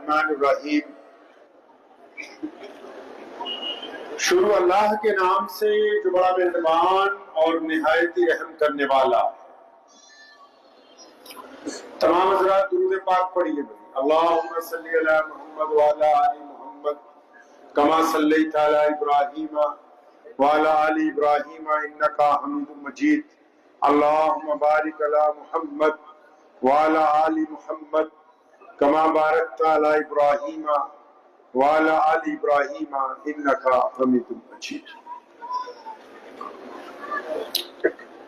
الرحمن الرحیم۔ شروع اللہ کے نام سے جو بڑا مہربان اور نہایت ہی رحم کرنے والا۔ تمام حضرات درود پاک پڑھیے بھائی۔ اللہم صلی علی محمد وعلی آل محمد کما صلیت علی ابراہیم وعلی آل ابراہیم انکا حمید مجید۔ اللہم بارک علی محمد وعلی آل محمد کما بارکت علی ابراہیم وعلی آل ابراہیم انکا حمید مجید۔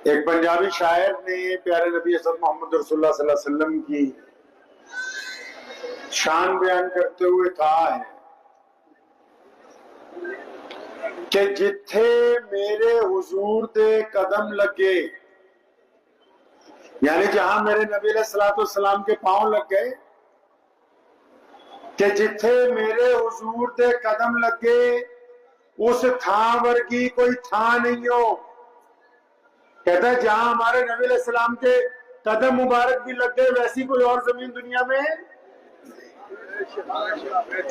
ایک پنجابی شاعر نے پیارے نبی حضرت محمد رسول اللہ صلی اللہ علیہ وسلم کی شان بیان کرتے ہوئے کہا ہے کہ جتھے میرے حضور دے قدم لگے، یعنی جہاں میرے نبی علیہ السلام کے پاؤں لگ گئے، کہ جتھے میرے حضور دے قدم لگے اس تھاں ورگی کوئی تھاں نہیں ہو۔ کہتا ہے جہاں ہمارے نبی علیہ السلام کے قدم مبارک بھی لگ گئے ویسی کوئی اور زمین دنیا میں ہے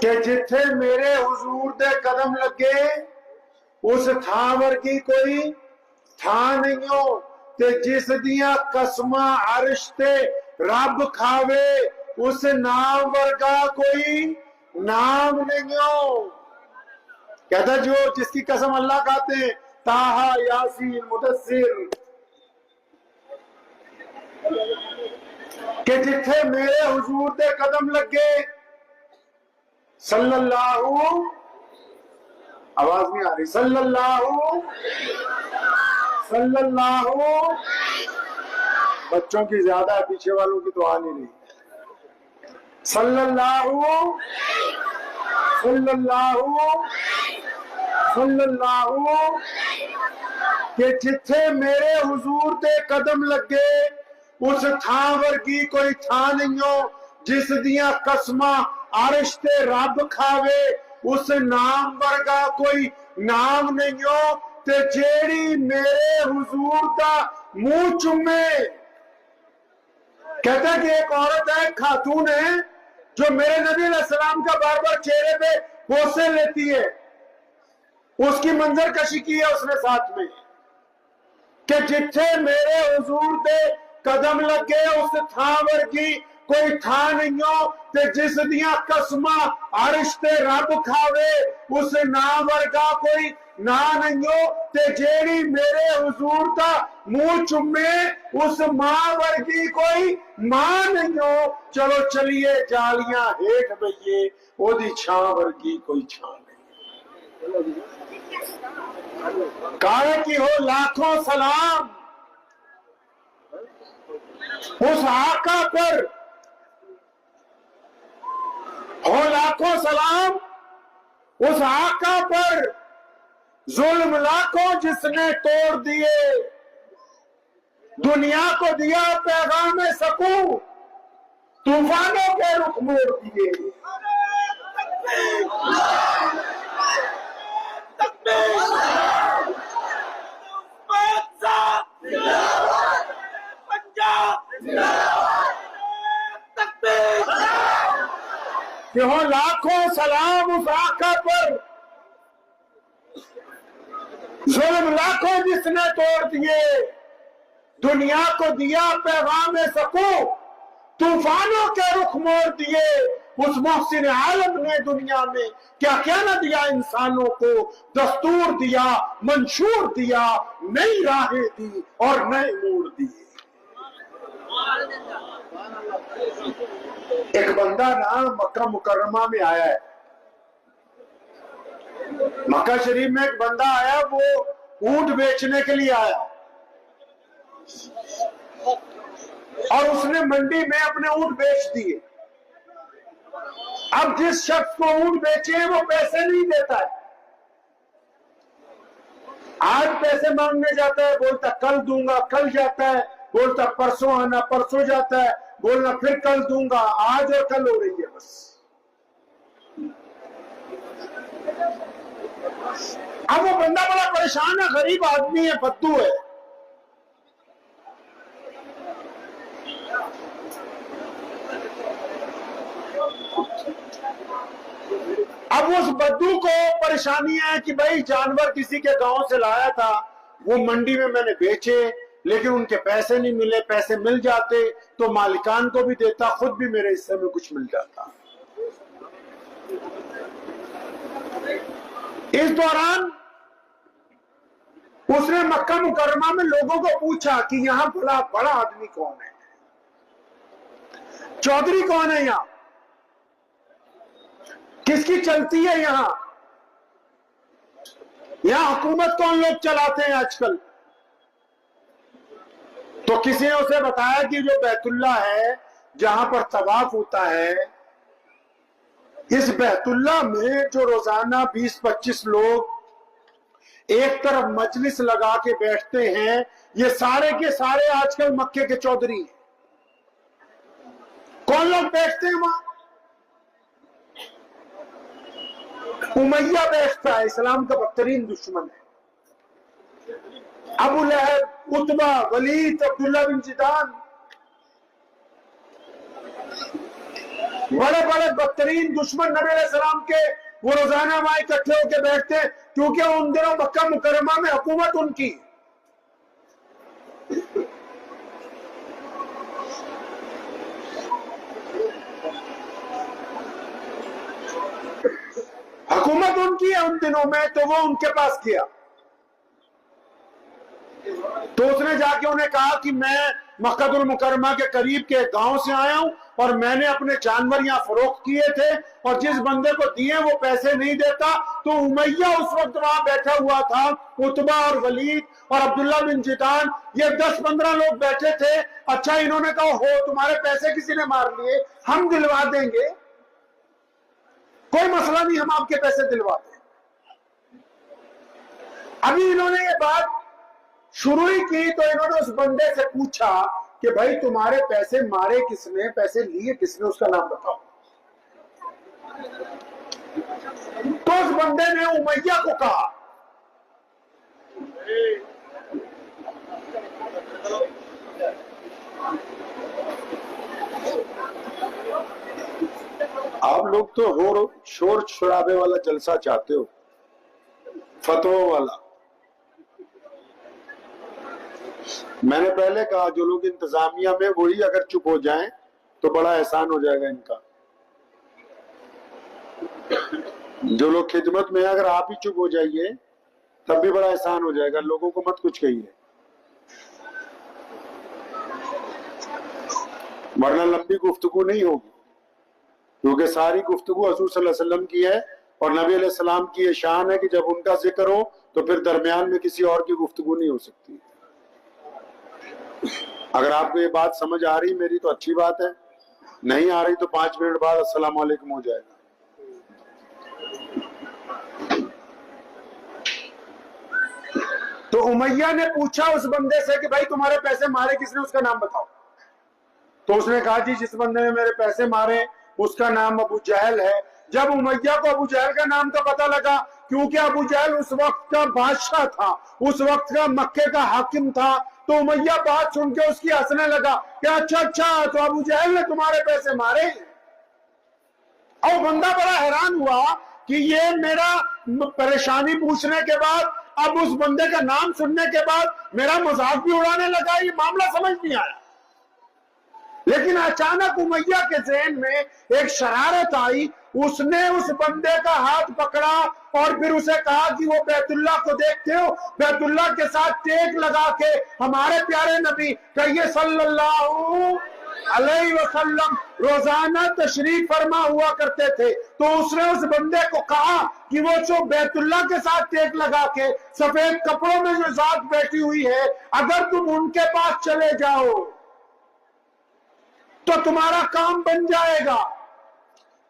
کہ جتھے میرے حضور دے قدم لگے اس تھاں ورگی کوئی تھاں نہیں ہو، تے جس دیاں قسماں عرش تے رب کھاوے اس نام ورگا کوئی نام نہیں ہو۔ کہتا جو جس کی قسم اللہ کھاتے ہیں، طٰہٰ، یاسین، مدثر، کہ جتھے میرے حضور دے قدم لگے صلی اللہ، آواز نہیں آ رہی، صلی اللہ، بچوں کی زیادہ ہے، پیچھے والوں کی تو آ نہیں رہی، صلی اللہ، کہ جتھے میرے حضور دے قدم لگے اس تھاں ورگی کوئی تھاں نہیں ہو، جس دیاں قسماں عرش تے رب کھاوے اس نام ورگا کوئی نام نہیں ہو، تے جیڑی میرے حضور دا منہ چومے۔ کہتا ہے کہ ایک عورت ہے، خاتون ہے، جو میرے نبی علیہ السلام کا بار بار چہرے پہ بوسے لیتی ہے، اس کی منظر کشی کی ہے اس نے ساتھ میں، کہ جتھے میرے حضور دے قدم لگے اس تھاں ورگی کوئی تھاں نہیں ہو، تے جس دیاں قسماں عرش تے رب کھاوے اس نام ورگا کوئی نام نہیں ہو، تے جیڑی میرے حضور دا منہ چومے اس ماں ورگی کوئی ماں نہیں ہو۔ چلو چلیے جالیاں ہیٹھ بئیے، او دی چھاں ورگی کوئی چھاں نہیں۔ کہا کہ ہو لاکھوں سلام اس آقا پر، ہو لاکھوں سلام اس آقا پر، ظلم لاکھوں جس نے توڑ دیے، دنیا کو دیا پیغام سکون، طوفانوں کے رخ موڑ دیے۔ کہ ہو لاکھوں سلام اس آقا پر، ظلم لاکھوں جس نے توڑ دیے، دنیا کو دیا پیغام سکون، طوفانوں کے رخ موڑ دیے۔ اس محسن عالم نے دنیا میں کیا کیا نہ دیا، انسانوں کو دستور دیا، منشور دیا، نئی راہیں دی اور نئے موڑ دیے۔ ایک بندہ نا مکہ مکرمہ میں آیا ہے، مکہ شریف میں ایک بندہ آیا، وہ اونٹ بیچنے کے لیے آیا، اور اس نے منڈی میں اپنے اونٹ بیچ دیے۔ اب جس شخص کو اونٹ بیچے ہیں وہ پیسے نہیں دیتا ہے، آج پیسے مانگنے جاتا ہے، بولتا کل دوں گا، کل جاتا ہے، بولتا پرسوں آنا، پرسوں جاتا ہے، بولنا پھر کل دوں گا، آج اور کل ہو رہی ہے بس۔ اب وہ بندہ بڑا پریشان ہے، غریب آدمی ہے، بدو ہے، اب اس بدو کو پریشانیاں ہیں کہ بھائی جانور کسی کے گاؤں سے لایا تھا، وہ منڈی میں میں نے بیچے لیکن ان کے پیسے نہیں ملے، پیسے مل جاتے تو مالکان کو بھی دیتا، خود بھی میرے حصے میں کچھ مل جاتا۔ اس دوران اس نے مکہ مکرمہ میں لوگوں کو پوچھا کہ یہاں بڑا آدمی کون ہے، چودھری کون ہے، یہاں کس کی چلتی ہے، یہاں حکومت کون لوگ چلاتے ہیں آج کل؟ تو کسی نے اسے بتایا کہ جو بیت اللہ ہے جہاں پر طواف ہوتا ہے، اس بیت اللہ میں جو روزانہ 20-25 لوگ ایک طرف مجلس لگا کے بیٹھتے ہیں، یہ سارے کے سارے آج کل مکے کے چودھری ہیں۔ کون لوگ بیٹھتے ہیں وہاں؟ امیہ بیٹھتا ہے، اسلام کا بدترین دشمن ہے۔ ابو لہب، عتبہ، ولید، عبداللہ بن جدعان، بڑے بڑے بدترین دشمن نبی علیہ السلام کے، وہ روزانہ وہاں اکٹھے ہو کے بیٹھتے ہیں کیونکہ ان دنوں مکہ مکرمہ میں حکومت ان کی۔ حکومت ان کی ہے ان دنوں میں، تو وہ ان کے پاس کیا، تو اس نے جا کے انہیں کہا کہ میں مکہ المکرمہ کے قریب کے گاؤں سے آیا ہوں اور میں نے اپنے جانور یہاں فروخت کیے تھے، اور جس بندے کو دیے وہ پیسے نہیں دیتا۔ تو امیہ اس وقت وہاں بیٹھا ہوا تھا، عتبہ اور ولید اور عبداللہ بن جدعان، یہ 10-15 لوگ بیٹھے تھے۔ اچھا، انہوں نے کہا ہو تمہارے پیسے کسی نے مار لیے، ہم دلوا دیں گے، کوئی مسئلہ نہیں، ہم آپ کے پیسے دلوا دیں۔ ابھی انہوں نے یہ بات شروع ہی کی تو انہوں نے اس بندے سے پوچھا کہ بھائی تمہارے پیسے مارے کس نے، پیسے لیے کس نے، اس کا نام بتاؤ۔ تو اس بندے نے امیہ کو کہا۔ آپ لوگ تو شور شرابے والا جلسہ چاہتے ہو، فتووں والا۔ میں نے پہلے کہا جو لوگ انتظامیہ میں وہی اگر چپ ہو جائیں تو بڑا احسان ہو جائے گا ان کا۔ جو لوگ خدمت میں اگر آپ ہی چپ ہو جائیے تب بھی بڑا احسان ہو جائے گا، لوگوں کو مت کچھ کہیے، ورنہ لمبی گفتگو نہیں ہوگی، کیونکہ ساری گفتگو حضور صلی اللہ علیہ وسلم کی ہے، اور نبی علیہ السلام کی یہ شان ہے کہ جب ان کا ذکر ہو تو پھر درمیان میں کسی اور کی گفتگو نہیں ہو سکتی۔ اگر آپ کو یہ بات سمجھ آ رہی میری تو اچھی بات ہے، نہیں آ رہی تو 5 منٹ بعد السلام علیکم ہو جائے گا۔ تو امیہ نے پوچھا اس بندے سے کہ بھائی تمہارے پیسے مارے کس نے، اس کا نام بتاؤ۔ تو اس نے کہا جی جس بندے نے میرے پیسے مارے اس کا نام ابو جہل ہے۔ جب امیہ کو ابو جہل کا نام کا پتہ لگا، کیونکہ ابو جہل اس وقت کا بادشاہ تھا، اس وقت کا مکے کا حاکم تھا، تو امیہ بات سن کے اس کی ہنسنے لگا کہ اچھا تو ابو جہل نے تمہارے پیسے مارے۔ اور بندہ بڑا حیران ہوا کہ یہ میرا پریشانی پوچھنے کے بعد، اب اس بندے کا نام سننے کے بعد میرا مذاق بھی اڑانے لگا، یہ معاملہ سمجھ نہیں آیا۔ لیکن اچانک امیہ کے ذہن میں ایک شرارت آئی، اس نے اس بندے کا ہاتھ پکڑا اور پھر اسے کہا کہ وہ بیت اللہ کو دیکھتے ہو، بیت اللہ کے ساتھ ٹیک لگا کے ہمارے پیارے نبی کہیے صلی اللہ علیہ وسلم روزانہ تشریف فرما ہوا کرتے تھے۔ تو اس نے اس بندے کو کہا کہ وہ جو بیت اللہ کے ساتھ ٹیک لگا کے سفید کپڑوں میں جو ذات بیٹھی ہوئی ہے، اگر تم ان کے پاس چلے جاؤ تو تمہارا کام بن جائے گا۔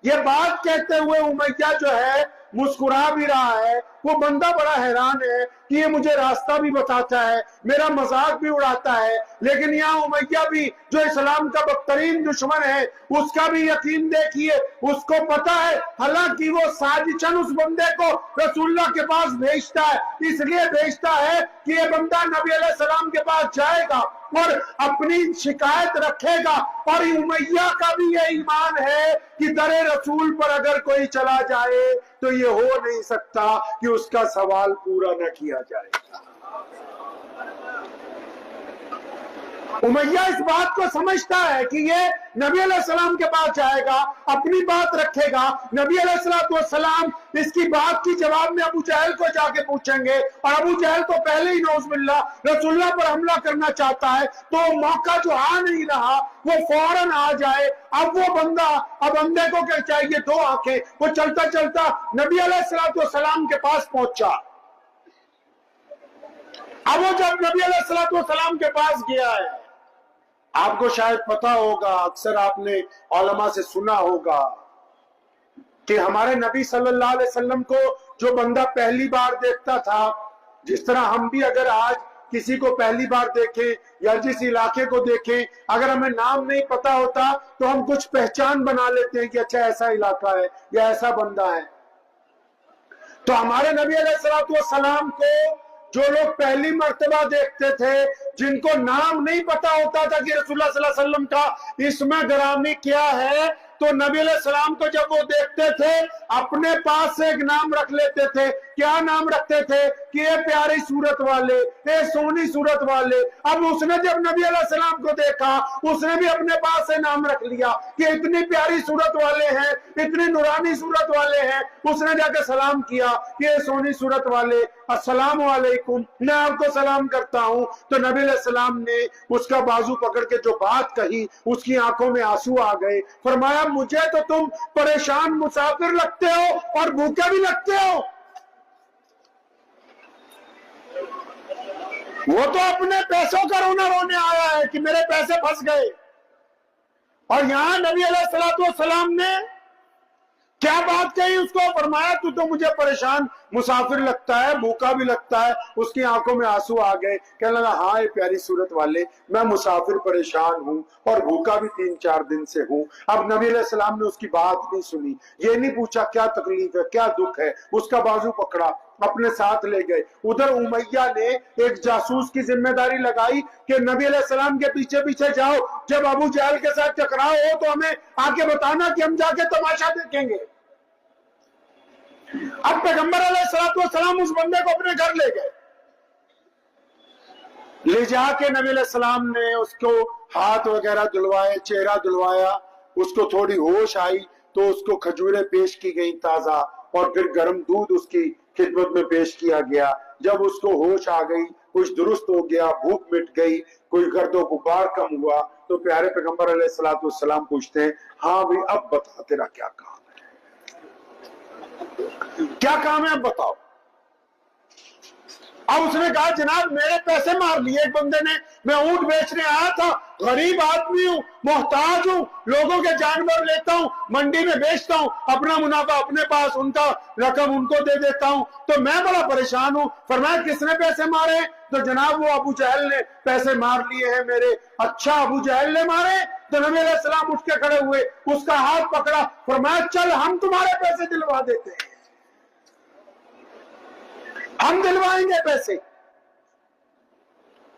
یہ بات کہتے ہوئے امیہ جو ہے مسکرا بھی رہا ہے وہ بندہ بڑا حیران ہے کہ یہ مجھے راستہ بھی بتاتا ہے، میرا مذاق بھی اڑاتا ہے، لیکن یہاں امیہ بھی جو اسلام کا بدترین دشمن ہے اس کا بھی یقین دیکھیے، اس کو پتا ہے حالانکہ وہ سازشاً اس بندے کو رسول اللہ کے پاس بھیجتا ہے، اس لیے بھیجتا ہے کہ یہ بندہ نبی علیہ السلام کے پاس جائے گا اور اپنی شکایت رکھے گا، اور امیہ کا بھی یہ ایمان ہے کہ در رسول پر اگر کوئی چلا جائے تو یہ ہو نہیں سکتا کہ اس کا سوال پورا نہ کیا جائے گا۔ امیہ اس بات کو سمجھتا ہے کہ یہ نبی علیہ السلام کے پاس جائے گا، اپنی بات رکھے گا، نبی علیہ السلام اس کی بات کی جواب میں ابو جہل کو جا کے پوچھیں گے، اور ابو جہل تو پہلے ہی نعوذ باللہ رسول اللہ پر حملہ کرنا چاہتا ہے، تو موقع جو آ نہیں رہا وہ فوراً آ جائے۔ اب وہ بندہ، اب بندے کو کیا چاہیے؟ دو آنکھیں۔ وہ چلتا چلتا نبی علیہ السلام کے پاس پہنچا۔ اب وہ جب نبی علیہ السلام کے پاس گیا ہے، آپ کو شاید پتا ہوگا، اکثر آپ نے علماء سے سنا ہوگا کہ ہمارے نبی صلی اللہ علیہ وسلم کو جو بندہ پہلی بار دیکھتا تھا، جس طرح ہم بھی اگر آج کسی کو پہلی بار دیکھیں یا جس علاقے کو دیکھیں، اگر ہمیں نام نہیں پتا ہوتا تو ہم کچھ پہچان بنا لیتے ہیں کہ اچھا ایسا علاقہ ہے یا ایسا بندہ ہے۔ تو ہمارے نبی علیہ السلام کو جو لوگ پہلی مرتبہ دیکھتے تھے، جن کو نام نہیں پتا ہوتا تھا کہ رسول اللہ صلی اللہ علیہ وسلم کا اسم گرامی کیا ہے، تو نبی علیہ السلام کو جب وہ دیکھتے تھے اپنے پاس سے ایک نام رکھ لیتے تھے۔ کیا نام رکھتے تھے کہ اے پیاری صورت والے، اے سونی صورت والے۔ اب اس نے جب نبی علیہ السلام کو دیکھا، اس نے بھی اپنے پاس سے نام رکھ لیا کہ اتنی پیاری صورت والے ہیں، اتنی نورانی صورت والے ہیں۔ اس نے جا کے سلام کیا کہ اے سونی صورت والے، السلام علیکم، میں آپ کو سلام کرتا ہوں۔ تو نبی علیہ السلام نے اس کا بازو پکڑ کے جو بات کہی، اس کی آنکھوں میں آنسو آ گئے۔ فرمایا مجھے تو تم پریشان مسافر لگتے ہو اور بھوکے بھی لگتے ہو۔ وہ تو اپنے پیسوں کا رونا رونے آیا ہے کہ میرے پیسے پھنس گئے، اور یہاں نبی علیہ السلام نے کیا بات کہی اس کو؟ فرمایا تو مجھے پریشان مسافر لگتا ہے، بھوکا بھی لگتا ہے۔ اس کی آنکھوں میں آنسو آ گئے، کہنے لگا ہاں اے پیاری صورت والے، میں مسافر پریشان ہوں اور بھوکا بھی 3-4 دن سے ہوں۔ اب نبی علیہ السلام نے اس کی بات نہیں سنی، یہ نہیں پوچھا کیا تکلیف ہے، کیا دکھ ہے، اس کا بازو پکڑا، اپنے ساتھ لے گئے۔ ادھر امیہ نے ایک جاسوس کی ذمہ داری لگائی کہ نبی علیہ السلام کے پیچھے پیچھے جاؤ، جب ابو جہل کے ساتھ ٹکراؤ ہو تو ہمیں آ کے بتانا کہ ہم جا کے تماشا دیکھیں گے۔ اب پیغمبر علیہ السلام اس بندے کو اپنے گھر لے گئے، لے جا کے نبی علیہ السلام نے اس کو ہاتھ وغیرہ دھلوائے، چہرہ دھلوایا، اس کو تھوڑی ہوش آئی تو اس کو کھجوریں پیش کی گئی تازہ، اور پھر گرم دودھ اس کی خدمت میں پیش کیا گیا۔ جب اس کو ہوش آ گئی، کچھ درست ہو گیا، بھوک مٹ گئی، کوئی گرد و غبار کم ہوا، تو پیارے پیغمبر علیہ السلام پوچھتے ہیں ہاں بھی اب بتا تیرا کیا کام ہے، کیا کام ہے اب بتاؤ۔ اب اس نے کہا جناب میرے پیسے مار لیے ایک بندے نے، میں اونٹ بیچنے آیا تھا، غریب آدمی ہوں، محتاج ہوں، لوگوں کے جانور لیتا ہوں، منڈی میں بیچتا ہوں، اپنا منافع اپنے پاس، ان کا رقم ان کو دے دیتا ہوں، تو میں بڑا پریشان ہوں۔ فرمایا کس نے پیسے مارے؟ تو جناب وہ ابو جہل نے پیسے مار لیے ہیں میرے۔ اچھا ابو جہل نے مارے؟ تو نبی علیہ السلام اٹھ کے کھڑے ہوئے، اس کا ہاتھ پکڑا، فرمایا چل ہم تمہارے پیسے دلوا دیتے ہیں، ہم دلوائیں گے پیسے۔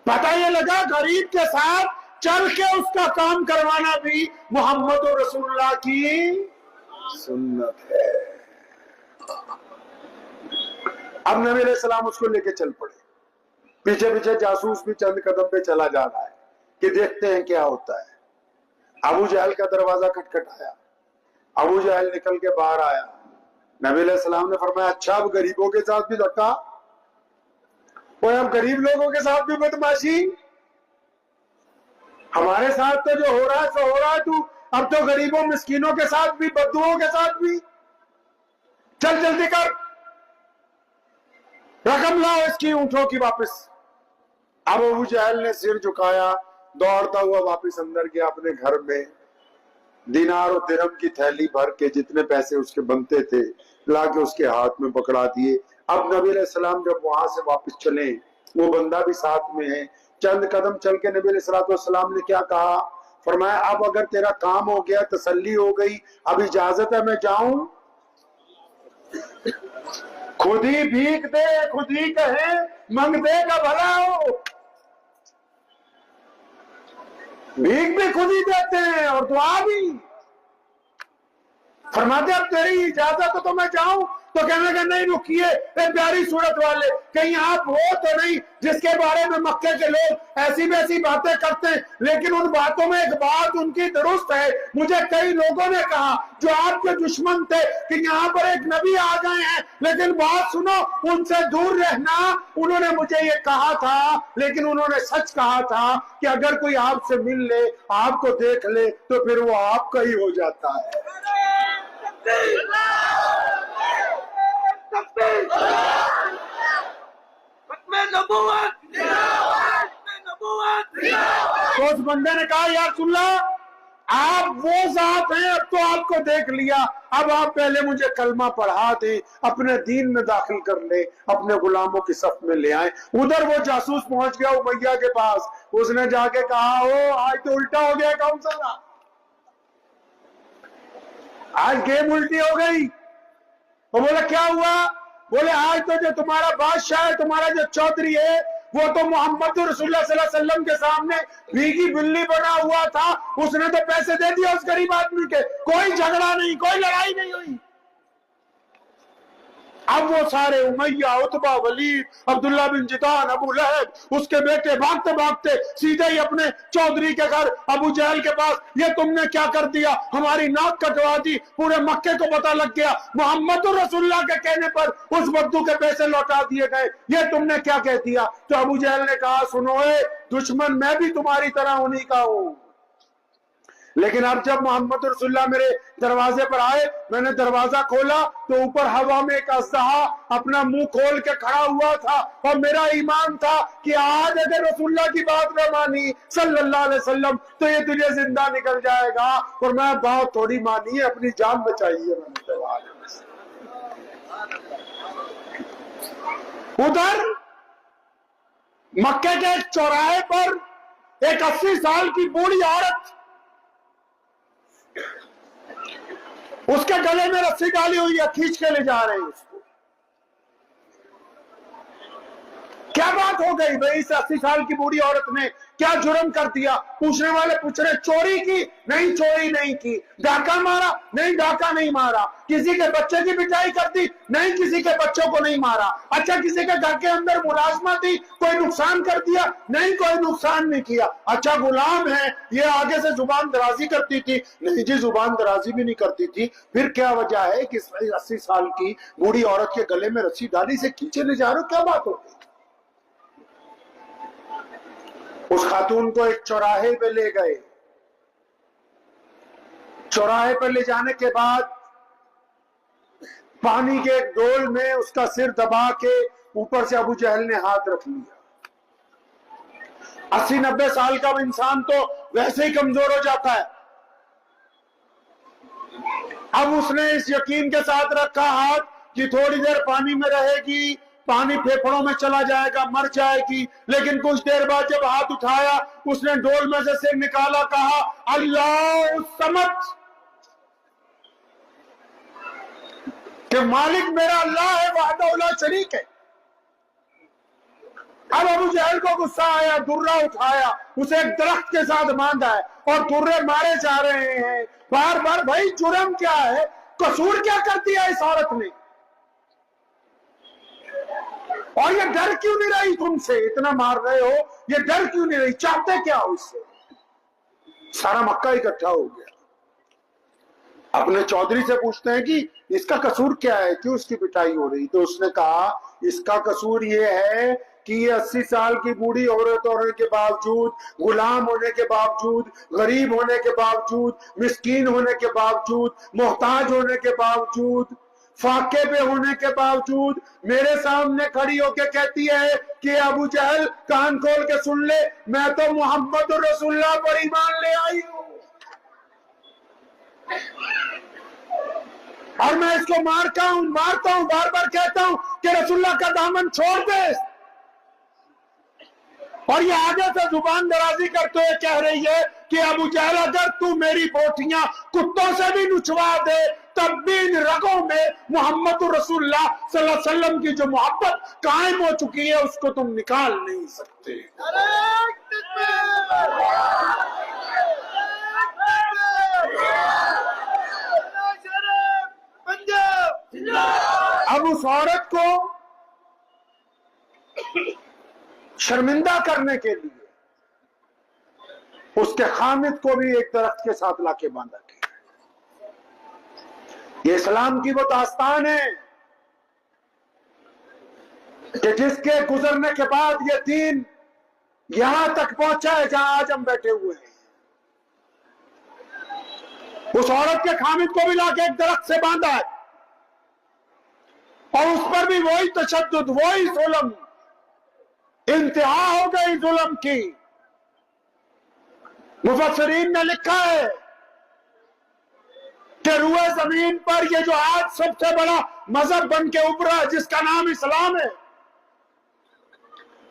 پتہ یہ لگا غریب کے ساتھ چل کے اس کا کام کروانا بھی محمد رسول اللہ کی سنت ہے۔ اب نبی علیہ السلام اس کو لے کے چل پڑے، پیچھے پیچھے جاسوس بھی چند قدم پہ چلا جا رہا ہے کہ دیکھتے ہیں کیا ہوتا ہے۔ ابو جہل کا دروازہ کھٹکھٹایا، ابو جہل نکل کے باہر آیا۔ نبی علیہ السلام نے فرمایا اچھا اب غریبوں کے ساتھ بھی دھکا، اور اب غریب لوگوں کے ساتھ بھی بدماشی، ہمارے ساتھ تو جو ہو رہا ہے سو ہو رہا ہے، تو اب تو غریبوں مسکینوں کے ساتھ بھی، بدوؤں کے ساتھ بھی، چل جلدی کر، رقم لاؤ اس کی اونٹوں کی واپس۔ اب ابو جہل نے سر جھکایا، دوڑتا ہوا واپس اندر گیا اپنے گھر میں، دینار و درہم کی تھیلی بھر کے جتنے پیسے اس کے بنتے تھے لا کے اس کے ہاتھ میں پکڑا دیے۔ اب نبی علیہ السلام جب وہاں سے واپس چلے، وہ بندہ بھی ساتھ میں ہے، چند قدم چل کے نبی علیہ السلام نے کیا کہا؟ فرمایا اب اگر تیرا کام ہو گیا، تسلی ہو گئی، اب اجازت ہے میں جاؤں؟ خود ہی بھیک دے، خود ہی کہے منگ دے کا بھلا ہو، بھیک بھی خود ہی دیتے ہیں اور دعا بھی۔ فرماتے اب تیری اجازت تو میں جاؤں؟ تو کہنے لگا نہیں رکیے اے پیاری صورت والے، کہیں آپ وہ تو نہیں جس کے بارے میں مکے کے لوگ ایسی ویسی باتیں کرتے ہیں، لیکن ان باتوں میں ایک بات ان کی درست ہے، مجھے کئی لوگوں نے کہا جو آپ کے دشمن تھے کہ یہاں پر ایک نبی آ گئے ہیں، لیکن بات سنو ان سے دور رہنا۔ انہوں نے مجھے یہ کہا تھا، لیکن انہوں نے سچ کہا تھا کہ اگر کوئی آپ سے مل لے، آپ کو دیکھ لے، تو پھر وہ آپ کا ہی ہو جاتا ہے۔ تو اس بندے نے کہا یا رسول اللہ آپ وہ ذات ہیں، اب تو آپ کو دیکھ لیا، اب آپ پہلے مجھے کلمہ پڑھا دیں، اپنے دین میں داخل کر لیں، اپنے غلاموں کی صف میں لے آئیں۔ ادھر وہ جاسوس پہنچ گیا امیہ کے پاس، اس نے جا کے کہا آج تو الٹا ہو گیا کون سا، آج گیم الٹی ہو گئی۔ وہ بولا کیا ہوا؟ بولے آج تو جو تمہارا بادشاہ ہے، تمہارا جو چودھری ہے، وہ تو محمد رسول اللہ صلی اللہ علیہ وسلم کے سامنے بھیگی بلی بنا ہوا تھا، اس نے تو پیسے دے دیا اس غریب آدمی کے، کوئی جھگڑا نہیں، کوئی لڑائی نہیں ہوئی۔ اب وہ سارے امیہ، عتبہ، ولید، عبداللہ بن جدعان، ابو لہب، اس کے بیٹے بھاگتے بھاگتے سیدھے ہی اپنے چودھری کے گھر ابو جہل کے پاس، یہ تم نے کیا کر دیا، ہماری ناک کٹوا دی، پورے مکے کو پتہ لگ گیا، محمد رسول اللہ کے کہنے پر اس بدو کے پیسے لوٹا دیے گئے، یہ تم نے کیا کہہ دیا؟ تو ابو جہل نے کہا سنو اے دشمن، میں بھی تمہاری طرح انہی کا ہوں، لیکن اب جب محمد رسول اللہ میرے دروازے پر آئے، میں نے دروازہ کھولا تو اوپر ہوا میں ایک اژدہا اپنا منہ کھول کے کھڑا ہوا تھا، اور میرا ایمان تھا کہ آج اگر رسول اللہ کی بات نہ مانی صلی اللہ علیہ وسلم تو یہ تجھے زندہ نکل جائے گا، اور میں بات تھوڑی مانی ہے، اپنی جان بچائی ہے۔ ادھر مکے کے ایک چوراہے پر ایک 80 سال کی بوڑھی عورت، اس کے گلے میں رسی ڈالی ہوئی ہے، کھینچ کے لے جا رہے ہیں اس کو۔ کیا بات ہو گئی بھائی، اس 80 سال کی بوڑھی عورت نے کیا جرم کر دیا؟ پوچھنے والے پوچھ رہے چوری کی؟ نہیں چوری نہیں کی۔ ڈاکہ مارا؟ نہیں ڈاکہ نہیں مارا۔ کسی کے بچے کی پٹائی کر دی؟ نہیں کسی کے بچوں کو نہیں مارا۔ اچھا کسی کے گھر کے اندر ملازمہ تھی، کوئی نقصان کر دیا؟ نہیں کوئی نقصان نہیں کیا۔ اچھا غلام ہے، یہ آگے سے زبان درازی کرتی تھی؟ نہیں جی زبان درازی بھی نہیں کرتی تھی۔ پھر کیا وجہ ہے کہ 80 سال کی بوڑھی عورت کے گلے میں رسی ڈالی سے کھینچے لے جا رہے ہو؟ کیا بات ہو گئی؟ اس خاتون کو ایک چوراہے پہ لے گئے، چوراہے پہ لے جانے کے بعد پانی کے ایک ڈول میں اس کا سر دبا کے اوپر سے ابو جہل نے ہاتھ رکھ لیا۔ 80-90 سال کا انسان تو ویسے ہی کمزور ہو جاتا ہے، اب اس نے اس یقین کے ساتھ رکھا ہاتھ کہ تھوڑی دیر پانی میں رہے گی، پانی پھیپھڑوں میں چلا جائے گا، مر جائے گی، لیکن کچھ دیر بعد جب ہاتھ اٹھایا اس نے ڈول میں سے سر نکالا، کہا اللہ الصمد، کہ مالک میرا اللہ ہے، وحدہ لا شریک ہے۔ اب ابو جہل کو غصہ آیا، درہ اٹھایا، اسے ایک درخت کے ساتھ باندھا ہے اور درے مارے جا رہے ہیں بار بار۔ بھائی جرم کیا ہے، قصور کیا کر دیا اس عورت نے، اور یہ ڈر کیوں نہیں رہی تم سے؟ اتنا مار رہے ہو، یہ ڈر کیوں نہیں رہی؟ چاہتے کیا ہو اس سے؟ سارا مکہ اکٹھا ہو گیا، اپنے چودھری سے پوچھتے ہیں کہ اس کا قصور کیا ہے، کیوں اس کی پٹائی ہو رہی؟ تو اس نے کہا اس کا قصور یہ ہے کہ یہ 80 سال کی بوڑھی عورت ہونے کے باوجود، غلام ہونے کے باوجود، غریب ہونے کے باوجود، مسکین ہونے کے باوجود، محتاج ہونے کے باوجود، فاقے پہ ہونے کے باوجود میرے سامنے کھڑی ہو کے کہتی ہے کہ ابو جہل کان کھول کے سن لے، میں تو محمد رسول اللہ پر ایمان لے آئی ہوں، اور میں اس کو مارتا ہوں بار بار کہتا ہوں کہ رسول اللہ کا دامن چھوڑ دے، اور یہ آگے سے زبان درازی کرتے ہوئے کہہ رہی ہے کہ ابو جہل اگر تو میری بوٹیاں کتوں سے بھی نچوا دے تب بھی ان رگوں میں محمد رسول اللہ صلی اللہ علیہ وسلم کی جو محبت قائم ہو چکی ہے اس کو تم نکال نہیں سکتے۔ اب اس عورت کو شرمندہ کرنے کے لیے اس کے خامد کو بھی ایک درخت کے ساتھ لا کے باندھا گیا۔ یہ اسلام کی وہ داستان ہے کہ جس کے گزرنے کے بعد یہ دین یہاں تک پہنچا ہے جہاں آج ہم بیٹھے ہوئے ہیں۔ اس عورت کے خامد کو بھی لا کے ایک درخت سے باندھا ہے، اور اس پر بھی وہی تشدد، وہی ظلم، انتہا ہو گئی ظلم کی۔ مفسرین نے لکھا ہے کہ روئے زمین پر یہ جو آج سب سے بڑا مذہب بن کے ابھرا جس کا نام اسلام ہے،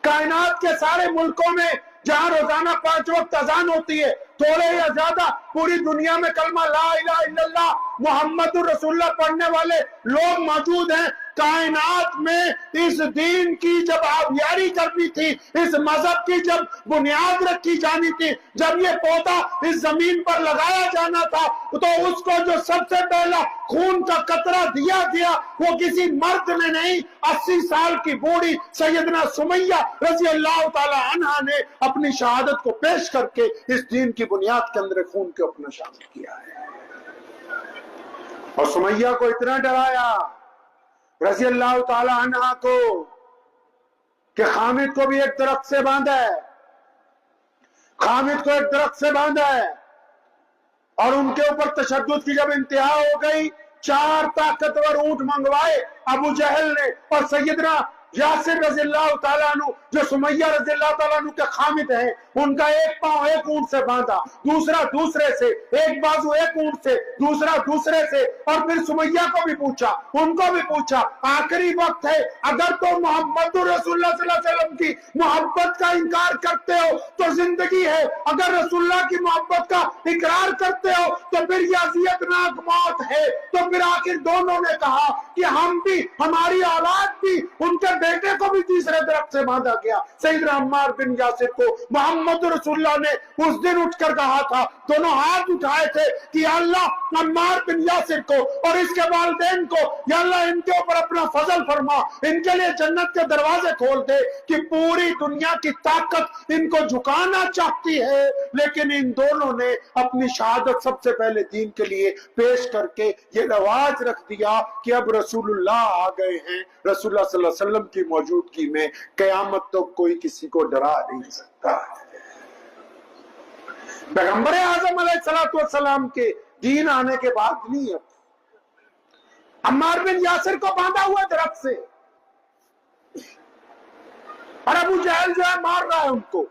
کائنات کے سارے ملکوں میں جہاں روزانہ 5 وقت اذان ہوتی ہے، تھوڑے یا زیادہ پوری دنیا میں کلمہ لا الہ الا اللہ محمد رسول اللہ پڑھنے والے لوگ موجود ہیں۔ کائنات میں اس دین کی جب آبیاری کرنی تھی، اس مذہب کی جب بنیاد رکھی جانی تھی، جب یہ پودا اس زمین پر لگایا جانا تھا، تو اس کو جو سب سے پہلا خون کا قطرہ دیا گیا وہ کسی مرد نے نہیں، 80 سال کی بوڑھی سیدنا سمیہ رضی اللہ تعالی عنہا نے اپنی شہادت کو پیش کر کے اس دین کی بنیاد کے اندر خون کے اپنا شامل کیا ہے۔ اور سمیہ کو اتنا ڈرایا رضی اللہ تعالی عنہا کو کہ خامد کو بھی ایک درخت سے باندھا ہے، خامد کو ایک درخت سے باندھا ہے، اور ان کے اوپر تشدد کی جب انتہا ہو گئی 4 طاقتور اونٹ منگوائے ابو جہل نے، اور سیدنا یاسر رضی اللہ تعالیٰ عنہ جو سمیہ رضی اللہ تعالیٰ عنہ کے خامد ہیں، ان کا ایک پاؤں ایک اونٹ سے باندھا، دوسرا دوسرے سے، ایک بازو ایک اونٹ سے، دوسرا دوسرے سے، اور پھر سمیہ کو بھی پوچھا، ان کو بھی پوچھا آخری وقت ہے، اگر تو محمد رسول اللہ صلی اللہ علیہ وسلم کی محبت کا انکار کرتے ہو تو زندگی ہے، اگر رسول اللہ کی محبت کا اقرار کرتے ہو تو پھر یہ اذیتناک موت ہے۔ تو پھر آخر دونوں نے کہا کہ ہم بھی، ہماری اولاد بھی، ان کے بیٹے کو بھی تیسرے درخت سے باندھا گیا۔ سیدنا عمار بن یاسر کو محمد رسول اللہ نے اس دن اٹھ کر کہا تھا، دونوں ہاتھ اٹھائے تھے کہ یا اللہ عمار بن یاسر کو اور اس کے والدین کو یا اللہ ان کے اوپر اپنا فضل فرما، ان کے لیے جنت کے دروازے کھول دے، کہ پوری دنیا کی طاقت ان کو جھکانا چاہتی ہے، لیکن ان دونوں نے اپنی شہادت سب سے پہلے دین کے لیے پیش کر کے یہ رواج رکھ دیا کہ اب رسول اللہ آ گئے ہیں، رسول اللہ صلی اللہ علیہ وسلم کی موجودگی میں قیامت تو کوئی کسی کو ڈرا نہیں سکتا۔ پیغمبر اعظم علیہ السلام کے دین آنے کے بعد نہیں، اب عمار بن یاسر کو باندھا ہوا درخت سے، اور ابو جہل جو ہے مار رہا ہے ان کو۔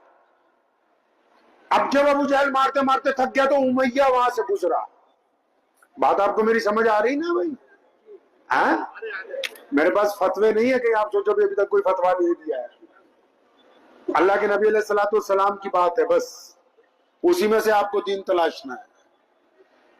اب جب ابو جہل مارتے مارتے تھک گیا تو امیہ وہاں سے گزرا۔ بات آپ کو میری سمجھ آ رہی نا بھائی؟ ہاں، میرے پاس فتوے نہیں ہے کہ آپ سوچو بھی ابھی تک کوئی فتوا نہیں دیا ہے، اللہ کے نبی علیہ السلام کی بات ہے، بس اسی میں سے آپ کو دین تلاشنا ہے۔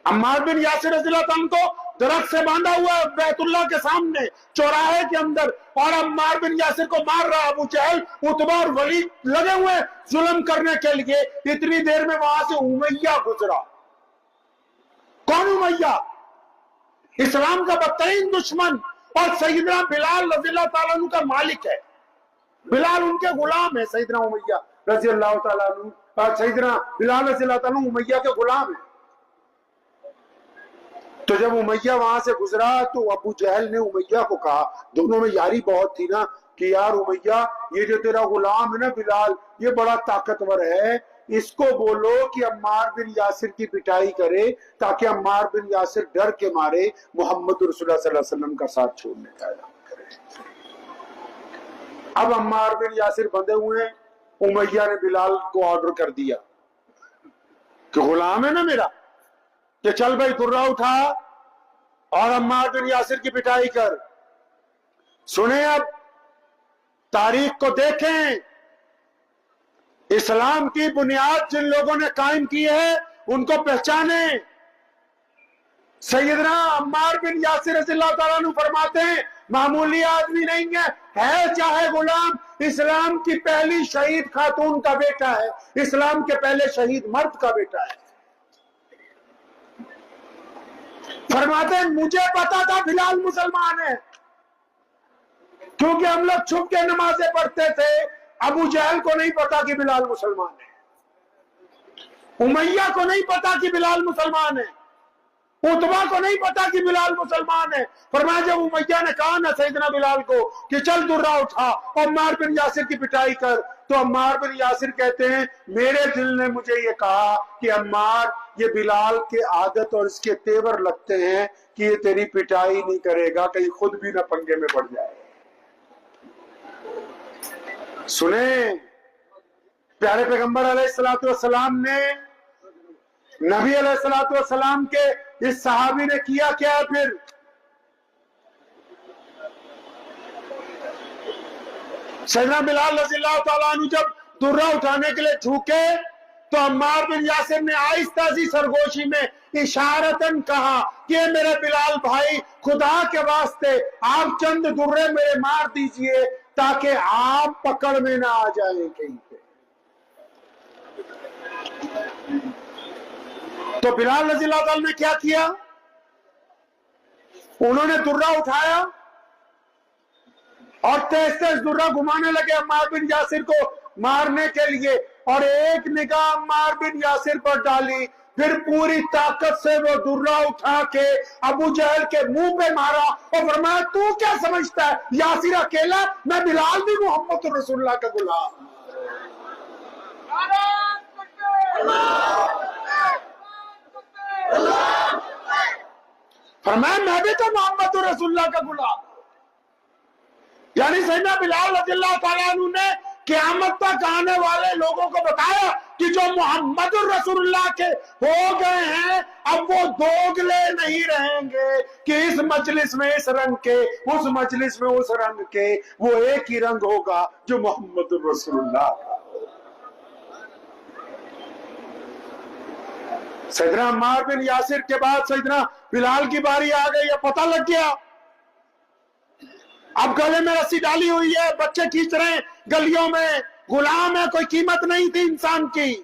عمار بن یاسر رضی اللہ عنہ کو درخت سے باندھا ہوا ہے بیت اللہ کے سامنے چوراہے کے اندر، اور عمار بن یاسر کو مار رہا ابو جہل، عتبہ اور ولید لگے ہوئے ظلم کرنے کے لیے۔ اتنی دیر میں وہاں سے امیہ گزرا۔ کون امیہ؟ اسلام کا بدترین دشمن، اور سیدنا بلال رضی اللہ تعالیٰ عنہ کا مالک ہے، بلال ان کے غلام ہے۔ سیدنا امیہ رضی اللہ تعالیٰ عنہ، سیدنا بلال رضی اللہ تعالیٰ عنہ امیہ کے غلام ہیں۔ تو جب امیہ وہاں سے گزرا تو ابو جہل نے امیہ کو کہا، دونوں میں یاری بہت تھی نا، کہ یار امیہ یہ جو تیرا غلام ہے نا بلال، یہ بڑا طاقتور ہے، اس کو بولو کہ عمار بن یاسر کی پٹائی کرے تاکہ عمار بن یاسر ڈر کے مارے محمد رسول اللہ صلی اللہ علیہ وسلم کا ساتھ چھوڑنے کا اعلان کرے۔ اب عمار بن یاسر بندے ہوئے ہیں، امیہ نے بلال کو آرڈر کر دیا کہ غلام ہے نا میرا، کہ چل بھائی درہ اٹھا اور عمار بن یاسر کی پٹائی کر۔ سنیں اب تاریخ کو دیکھیں، اسلام کی بنیاد جن لوگوں نے قائم کی ہے ان کو پہچانیں۔ سیدنا عمار بن یاسر رضی اللہ تعالیٰ عنہ فرماتے ہیں معمولی آدمی نہیں ہے چاہے غلام، اسلام کی پہلی شہید خاتون کا بیٹا ہے، اسلام کے پہلے شہید مرد کا بیٹا ہے۔ فرماتے ہیں مجھے پتا تھا بلال مسلمان ہے، کیونکہ ہم لوگ چھپ کے نمازیں پڑھتے تھے۔ ابو جہل کو نہیں پتا کہ بلال مسلمان ہے، امیہ کو نہیں پتا کہ بلال مسلمان ہے، عتبہ کو نہیں پتا کہ بلال مسلمان ہے۔ فرمایا جب امیہ نے کہا نا سیدنا بلال کو کہ چل درہ اٹھا اور عمار بن یاسر کی پٹائی کر، تو عمار بن یاسر کہتے ہیں میرے دل نے مجھے یہ کہا کہ عمار یہ بلال کے عادت اور اس کے تیور لگتے ہیں کہ یہ تیری پٹائی نہیں کرے گا، کہیں خود بھی نہ پنگے میں پڑ جائے۔ سنیں پیارے پیغمبر علیہ السلام نے نبی علیہ السلام کے اس صحابی نے کیا کیا ہے پھر؟ سیدنا بلال رضی اللہ تعالیٰ عنہ جب درہ اٹھانے کے لیے جھوکے تو عمار بن یاسر نے آہستہ سی سرگوشی میں اشارتاً کہا کہ میرے بلال بھائی خدا کے واسطے آپ چند درے میرے مار دیجئے تاکہ آپ پکڑ میں نہ آ جائیں کہیں پہ۔ تو بلال رضی اللہ تعالیٰ نے کیا کیا؟ انہوں نے درہ اٹھایا اور تیز تیز درہ گھمانے لگے عمار بن یاسر کو مارنے کے لیے، اور ایک نگاہ عمار بن یاسر پر ڈالی، پھر پوری طاقت سے وہ درہ اٹھا کے ابو جہل کے منہ پہ مارا اور فرمایا تو کیا سمجھتا ہے یاسر اکیلا، میں بلال بھی محمد رسول اللہ کا غلام۔ فرمایا میں بھی تو محمد رسول اللہ کا غلام۔ یعنی سیدنا بلال رضی اللہ تعالیٰ عنہ نے قیامت تک آنے والے لوگوں کو بتایا کہ جو محمد رسول اللہ کے ہو گئے ہیں اب وہ دوگلے نہیں رہیں گے کہ اس مجلس میں اس رنگ کے، اس مجلس میں اس رنگ کے، وہ ایک ہی رنگ ہوگا جو محمد رسول اللہ کا۔ سیدنا عمار بن یاسر کے بعد سیدنا بلال کی باری آ گئی، اب پتہ لگ گیا، اب گلے میں رسی ڈالی ہوئی ہے، بچے کھینچ رہے ہیں گلیوں میں، غلام ہے، کوئی قیمت نہیں تھی انسان کی،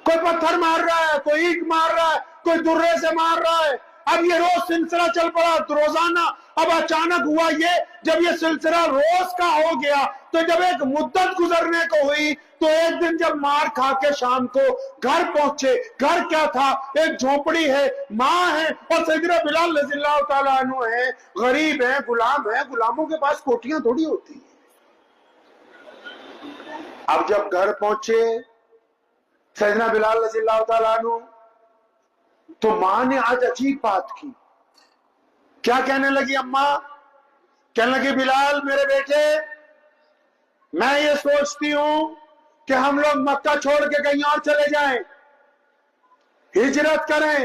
کوئی پتھر مار رہا ہے، کوئی اینٹ مار رہا ہے، کوئی درے سے مار رہا ہے۔ اب یہ روز سلسلہ چل پڑا روزانہ، اب اچانک ہوا یہ جب یہ سلسلہ روز کا ہو گیا تو جب ایک مدت گزرنے کو ہوئی تو ایک دن جب مار کھا کے شام کو گھر پہنچے، گھر کیا تھا؟ ایک جھونپڑی ہے، ماں ہے اور سیدنا بلال رضی اللہ تعالیٰ عنہ ہے، غریب ہیں، غلام ہیں، غلاموں کے پاس کوٹیاں تھوڑی ہوتی ہیں۔ اب جب گھر پہنچے سیدنا بلال رضی اللہ تعالیٰ عنہ تو ماں نے آج عجیب بات کی، کیا کہنے لگی؟ اماں کہنے لگی بلال میرے بیٹے، میں یہ سوچتی ہوں کہ ہم لوگ مکہ چھوڑ کے کہیں اور چلے جائیں، ہجرت کریں،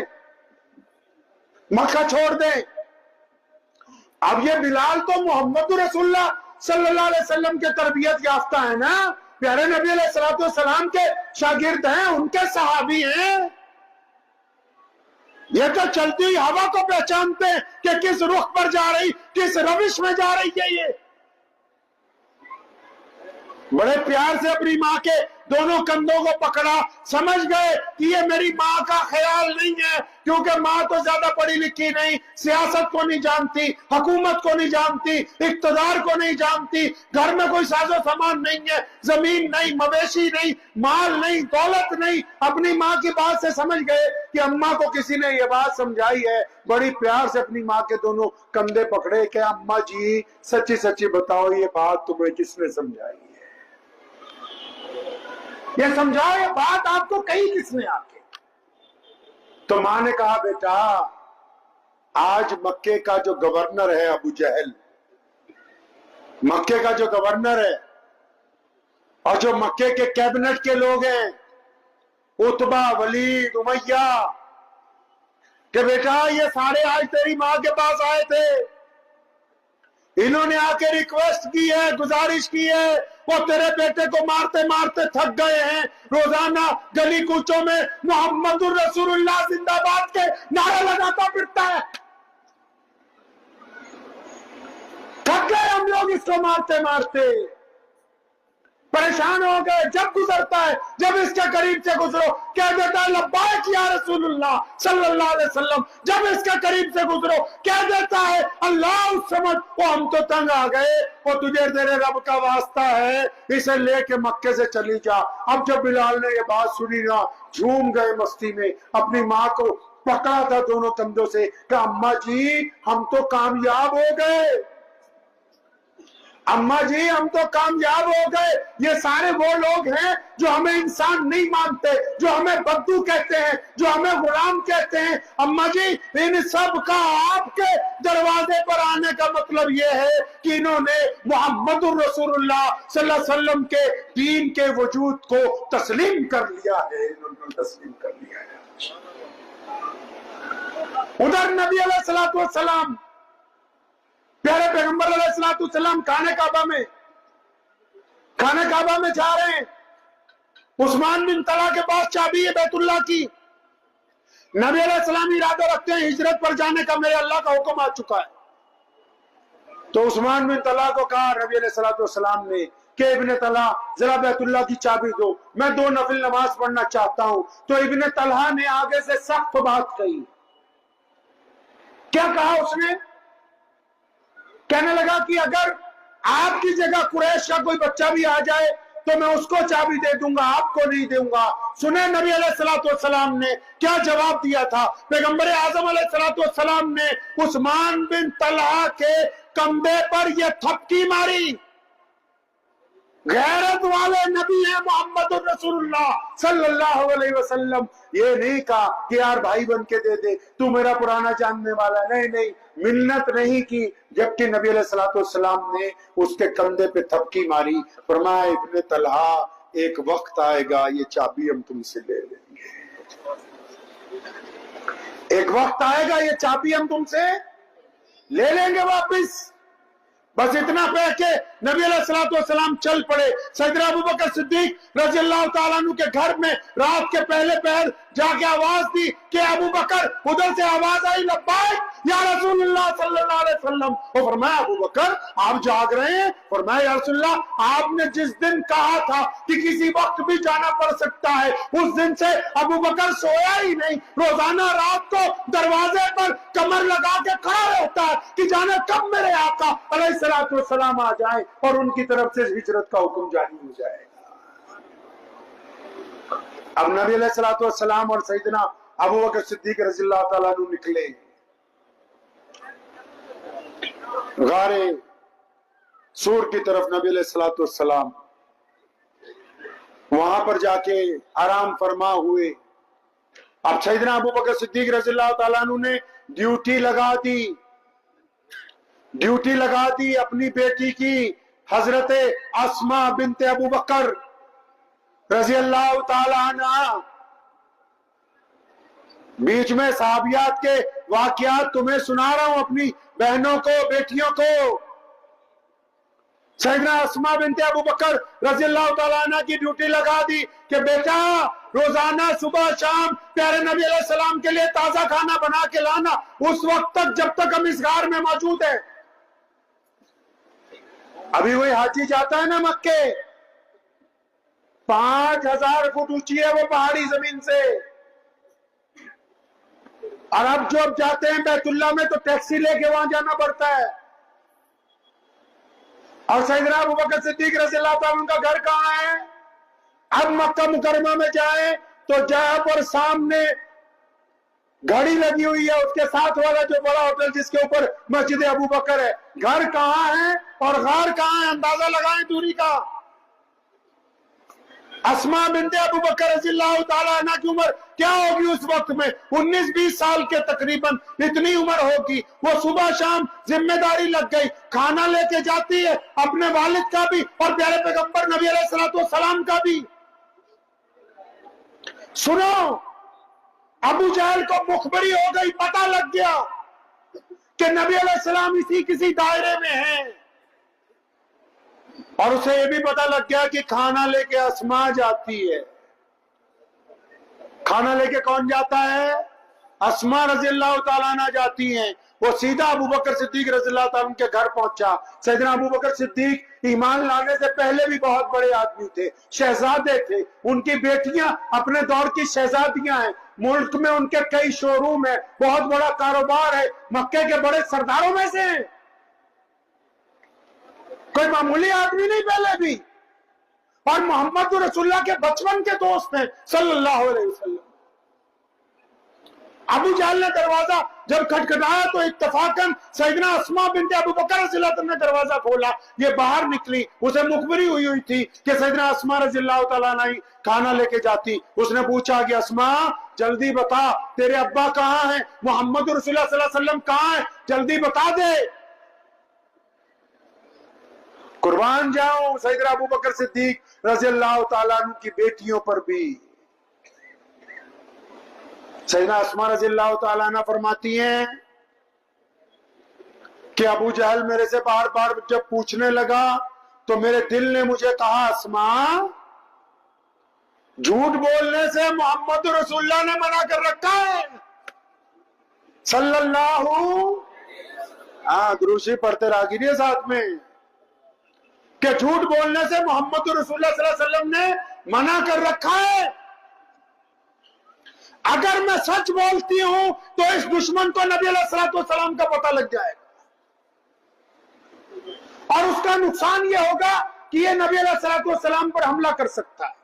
مکہ چھوڑ دیں۔ اب یہ بلال تو محمد رسول اللہ صلی اللہ علیہ وسلم کے تربیت یافتہ ہے نا، پیارے نبی علیہ السلام کے شاگرد ہیں، ان کے صحابی ہیں، یہ تو چلتی ہوئی ہوا کو پہچانتے ہیں کہ کس رخ پر جا رہی، کس روش میں جا رہی ہے۔ یہ بڑے پیار سے اپنی ماں کے دونوں کندھوں کو پکڑا، سمجھ گئے کہ یہ میری ماں کا خیال نہیں ہے، کیونکہ ماں تو زیادہ پڑھی لکھی نہیں، سیاست کو نہیں جانتی، حکومت کو نہیں جانتی، اقتدار کو نہیں جانتی، گھر میں کوئی ساز و سامان نہیں ہے، زمین نہیں، مویشی نہیں، مال نہیں، دولت نہیں۔ اپنی ماں کی بات سے سمجھ گئے کہ اماں کو کسی نے یہ بات سمجھائی ہے، بڑی پیار سے اپنی ماں کے دونوں کندھے پکڑے کہ اماں جی سچی سچی بتاؤ یہ بات تمہیں کس نے سمجھائی ہے، یہ سمجھاؤ یہ بات آپ کو کہی کس نے آ کے؟ تو ماں نے کہا بیٹا آج مکے کا جو گورنر ہے ابو جہل، مکے کا جو گورنر ہے اور جو مکے کے کیبنٹ کے لوگ ہیں عتبہ، ولید، امیہ، کہ بیٹا یہ سارے آج تیری ماں کے پاس آئے تھے انہوں نے آ کے ریکویسٹ کی ہے, گزارش کی ہے, وہ تیرے بیٹے کو مارتے مارتے تھک گئے ہیں, روزانہ گلی کوچوں میں محمد الرسول اللہ زندہ باد کے نعرے لگاتا پھرتا ہے, تھک گئے ہم لوگ اس کو مارتے مارتے, پریشان ہو گئے. جب گزرتا ہے, جب اس کے قریب سے گزرو کہہ دیتا ہے لبیک یا رسول اللہ صلی اللہ علیہ وسلم. جب اس کے قریب سے گزرو کہہ دیتا ہے اللہ سمجھ, وہ ہم تو تنگ آ گئے, وہ تجھے تیرے رب کا واسطہ ہے اسے لے کے مکے سے چلی جا. اب جب بلال نے یہ بات سنی نا, جھوم گئے مستی میں, اپنی ماں کو پکڑا تھا دونوں کندھوں سے کہ اماں جی ہم تو کامیاب ہو گئے, اماں جی ہم تو کامیاب ہو گئے. یہ سارے وہ لوگ ہیں جو ہمیں انسان نہیں مانتے, جو ہمیں بدو کہتے ہیں, جو ہمیں غلام کہتے ہیں. اماں جی ان سب کا آپ کے دروازے پر آنے کا مطلب یہ ہے کہ انہوں نے محمد الرسول اللہ صلی اللہ علیہ وسلم کے دین کے وجود کو تسلیم کر لیا ہے, انہوں نے تسلیم کر لیا ہے. ادھر نبی علیہ السلام پیارے پیغمبر علیہ السلام خانہ کعبہ میں جا رہے ہیں. عثمان بن طلحہ کے پاس چابی ہے بیت اللہ کی. نبی علیہ السلام ارادہ رکھتے ہیں ہجرت پر جانے کا, میرے اللہ کا حکم آ چکا ہے. تو عثمان بن طلحہ کو کہا نبی علیہ السلام نے کہ ابن طلحہ ذرا بیت اللہ کی چابی دو, میں 2 نفل نماز پڑھنا چاہتا ہوں. تو ابن طلحہ نے آگے سے سخت بات کہی. کیا کہا اس نے؟ کہنے لگا کہ اگر آپ کی جگہ قریش کا کوئی بچہ بھی آ جائے تو میں اس کو چابی دے دوں گا, آپ کو نہیں دوں گا. سنیں نبی علیہ السلام نے کیا جواب دیا تھا. پیغمبر اعظم علیہ السلام نے عثمان بن طلحہ کے کندھے پر یہ تھپکی ماری. غیرت والے نبی ہیں محمد الرسول اللہ صلی اللہ علیہ وسلم. یہ نہیں کہا کہ یار بھائی بن کے دے دے, تو میرا پرانا جاننے والا, نہیں نہیں, منت نہیں کی. جبکہ نبی علیہ السلام نے اس کے کندھے پہ تھپکی ماری. فرمایا ابن طلحہ ایک وقت آئے گا یہ چابی ہم تم سے لے لیں گے, ایک وقت آئے گا یہ چابی ہم تم سے لے لیں گے واپس. بس اتنا کہہ کے نبی علیہ السلام چل پڑے. سیدنا ابوبکر صدیق رضی اللہ تعالیٰ عنہ کے گھر میں رات کے پہلے پہر جا کے آواز دی کہ ابوبکر, ادھر سے آواز آئی لبیک یا رسول اللہ صلی اللہ علیہ وسلم. اور فرمایا ابوبکر آپ جاگ رہے ہیں؟ فرمایا یا رسول اللہ آپ نے جس دن کہا تھا کہ کسی وقت بھی جانا پڑ سکتا ہے, اس دن سے ابوبکر سویا ہی نہیں. روزانہ رات کو دروازے پر کمر لگا کے کھڑا رہتا ہے کہ جانے کب میرے آقا علیہ السلام آ جائیں اور ان کی طرف سے ہجرت کا حکم جاری ہو جائے گا. اب نبی علیہ السلام اور سیدنا ابوبکر صدیق رضی اللہ تعالیٰ عنہ نکلے غار سور کی طرف. نبی علیہ السلام وہاں پر جا کے آرام فرما ہوئے. اب سیدنا ابوبکر صدیق رضی اللہ تعالیٰ عنہ نے ڈیوٹی لگا دی اپنی بیٹی کی, حضرت اسماء بنت ابوبکر رضی اللہ تعالی عنہ. بیچ میں صحابیات کے واقعات تمہیں سنا رہا ہوں, اپنی بہنوں کو, بیٹیوں کو. سیدنا اسماء بنت ابوبکر رضی اللہ تعالیٰ عنہ کی ڈیوٹی لگا دی کہ بیٹا روزانہ صبح شام پیارے نبی علیہ السلام کے لیے تازہ کھانا بنا کے لانا, اس وقت تک جب تک ہم اس غار میں موجود ہیں. ابھی وہی حاجی جاتا ہے نا مکے, 5000 فٹ اونچی ہے وہ پہاڑی زمین سے, اور اب جو اب جاتے ہیں بیت اللہ میں تو ٹیکسی لے کے وہاں جانا پڑتا ہے. اور سیدنا ابوبکر صدیق رضی اللہ تعالیٰ عنہ کا گھر کہاں ہے؟ اب مکہ مکرمہ میں جائیں تو جہاں پر سامنے گھڑی لگی ہوئی ہے اس کے ساتھ والا جو بڑا ہوٹل جس کے اوپر مسجد ابوبکر ہے, گھر کہاں ہے اور غار کہاں ہے؟ اندازہ لگائیں دوری کا. اسماء بنت ابوبکر رضی اللہ تعالیٰ عنہ کی عمر کیا ہوگی اس وقت میں؟ 19-20 سال کے تقریباً اتنی عمر ہوگی. وہ صبح شام ذمہ داری لگ گئی, کھانا لے کے جاتی ہے اپنے والد کا بھی اور پیارے پیغمبر نبی علیہ السلام کا بھی. سنو, ابو جہل کو مخبری ہو گئی, پتہ لگ گیا کہ نبی علیہ السلام اسی کسی دائرے میں ہیں، اور اسے یہ بھی پتا لگ گیا کہ کھانا لے کے اسما جاتی ہے۔ کھانا لے کے کون جاتا ہے؟ اسما رضی اللہ تعالیٰ عنہ جاتی ہیں۔ وہ سیدھا ابو بکر صدیق رضی اللہ تعالیٰ عنہ کے گھر پہنچا۔ سیدنا ابو بکر صدیق ایمان لانے سے پہلے بھی بہت بڑے آدمی تھے، شہزادے تھے، ان کی بیٹیاں اپنے دور کی شہزادیاں ہیں، ملک میں ان کے کئی شو روم ہے، بہت بڑا کاروبار ہے، مکے کے بڑے سرداروں میں سے ہیں، کوئی معمولی آدمی نہیں پہلے بھی، اور محمد رسول اللہ کے بچپن کے دوست ہیں صلی اللہ علیہ وسلم۔ ابو جہل نے دروازہ جب کھٹکھٹایا تو اتفاقاً سیدنا اسما بنت ابو بکر رضی اللہ عنہ نے دروازہ کھولا، یہ باہر نکلی، اسے مخبری ہوئی تھی کہ سیدنا اسما رضی اللہ تعالیٰ عنہ کھانا لے کے جاتی۔ اس نے پوچھا کہ اسما جلدی بتا تیرے ابا کہاں ہیں، محمد رسول اللہ صلی اللہ علیہ وسلم کہاں ہیں، جلدی بتا دے۔ قربان جاؤں سیدنا ابو بکر صدیق رضی اللہ تعالیٰ عنہ کی بیٹیوں پر بھی۔ سیدنا اسما رضی اللہ تعالیٰ عنہ فرماتی ہیں کہ ابو جہل میرے سے بار بار جب پوچھنے لگا تو میرے دل نے مجھے کہا اسما جھوٹ بولنے سے محمد رسول اللہ نے منع کر رکھا ہے صلی اللہ، دروشی پڑھتے راگیری ساتھ میں، کہ جھوٹ بولنے سے محمد رسول اللہ صلی اللہ علیہ وسلم نے منع کر رکھا ہے۔ اگر میں سچ بولتی ہوں تو اس دشمن کو نبی علیہ السلام کا پتہ لگ جائے گا، اور اس کا نقصان یہ ہوگا کہ یہ نبی علیہ السلام پر حملہ کر سکتا ہے،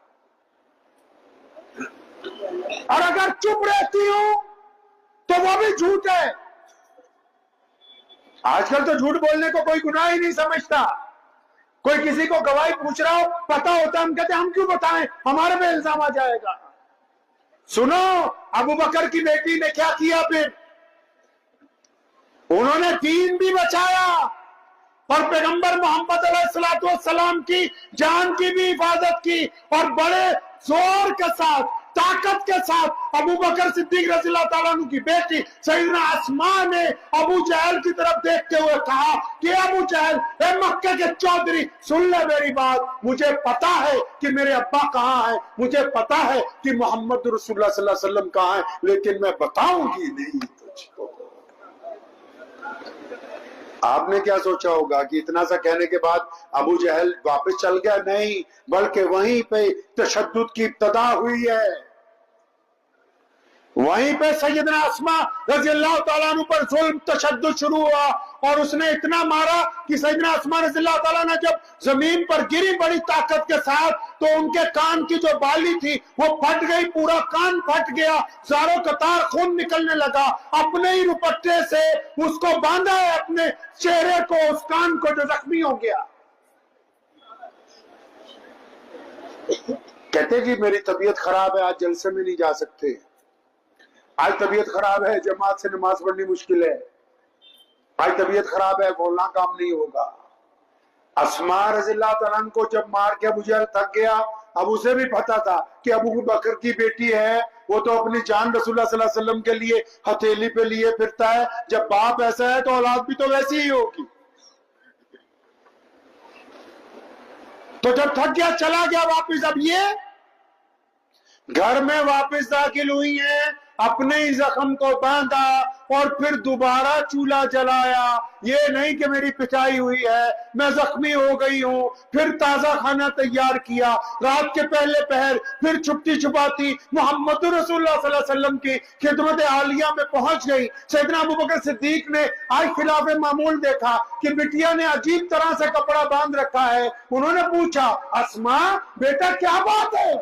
اور اگر چپ رہتی ہوں تو وہ بھی جھوٹ ہے۔ آج کل تو جھوٹ بولنے کو کوئی گناہ ہی نہیں سمجھتا، کوئی کسی کو گواہی پوچھ رہا ہو پتا ہوتا ہے، ہم کہتے ہیں ہم کیوں بتائیں، ہمارے پہ الزام آ جائے گا۔ سنو ابو بکر کی بیٹی نے کیا کیا، پھر انہوں نے دین بھی بچایا اور پیغمبر محمد علیہ السلام کی جان کی بھی حفاظت کی، اور بڑے زور کے ساتھ طاقت کے ساتھ ابو بکر صدیق رضی اللہ تعالیٰ عنہ کی بیٹی سیدنا اسما نے ابو جہل کی طرف دیکھتے ہوئے کہا کہ ابو جہل، اے مکے کے چودھری، سن لے میری بات، مجھے پتا ہے کہ میرے ابا کہاں ہیں، مجھے پتا ہے کہ محمد رسول اللہ صلی اللہ علیہ وسلم کہاں ہیں، لیکن میں بتاؤں گی نہیں تجھ کو۔ آپ نے کیا سوچا ہوگا کہ اتنا سا کہنے کے بعد ابو جہل واپس چل گیا؟ نہیں، بلکہ وہیں پہ تشدد کی ابتدا ہوئی ہے، وہیں پہ سیدنا اسما رضی اللہ تعالیٰ عنہ پر ظلم تشدد شروع ہوا، اور اس نے اتنا مارا کہ سیدنا اسما رضی اللہ تعالیٰ عنہ جب زمین پر گری بڑی طاقت کے ساتھ تو ان کے کان کی جو بالی تھی وہ پھٹ گئی، پورا کان پھٹ گیا، زاروں قطار خون نکلنے لگا، اپنے ہی دوپٹے سے اس کو باندھا ہے اپنے چہرے کو، اس کان کو جو زخمی ہو گیا۔ کہتے جی میری طبیعت خراب ہے، آج جلسے میں نہیں جا سکتے، آج طبیعت خراب ہے، جماعت سے نماز پڑھنی مشکل ہے، آج طبیعت خراب ہے، بولنا کام نہیں ہوگا۔ اسما رضی اللہ تعالیٰ عنہ کو جب مار کے ابو جہل تھک گیا، اب اسے بھی پتا تھا کہ ابو بکر کی بیٹی ہے، وہ تو اپنی جان رسول اللہ صلی اللہ علیہ وسلم کے لیے ہتھیلی پہ لیے پھرتا ہے، جب باپ ایسا ہے تو اولاد بھی تو ویسی ہی ہوگی۔ تو جب تھک گیا چلا گیا واپس، اب یہ گھر میں واپس داخل ہوئی ہیں، اپنے ہی زخم کو باندھا اور پھر دوبارہ چولہا جلایا، یہ نہیں کہ میری پچائی ہوئی ہے، میں زخمی ہو گئی ہوں، پھر تازہ کھانا تیار کیا، رات کے پہلے پہر پھر چھپتی چھپاتی محمد رسول اللہ صلی اللہ علیہ وسلم کی خدمت عالیہ میں پہنچ گئی۔ سیدنا ابو بکر صدیق نے آج خلاف معمول دیکھا کہ بٹیا نے عجیب طرح سے کپڑا باندھ رکھا ہے، انہوں نے پوچھا اسما بیٹا کیا بات ہے،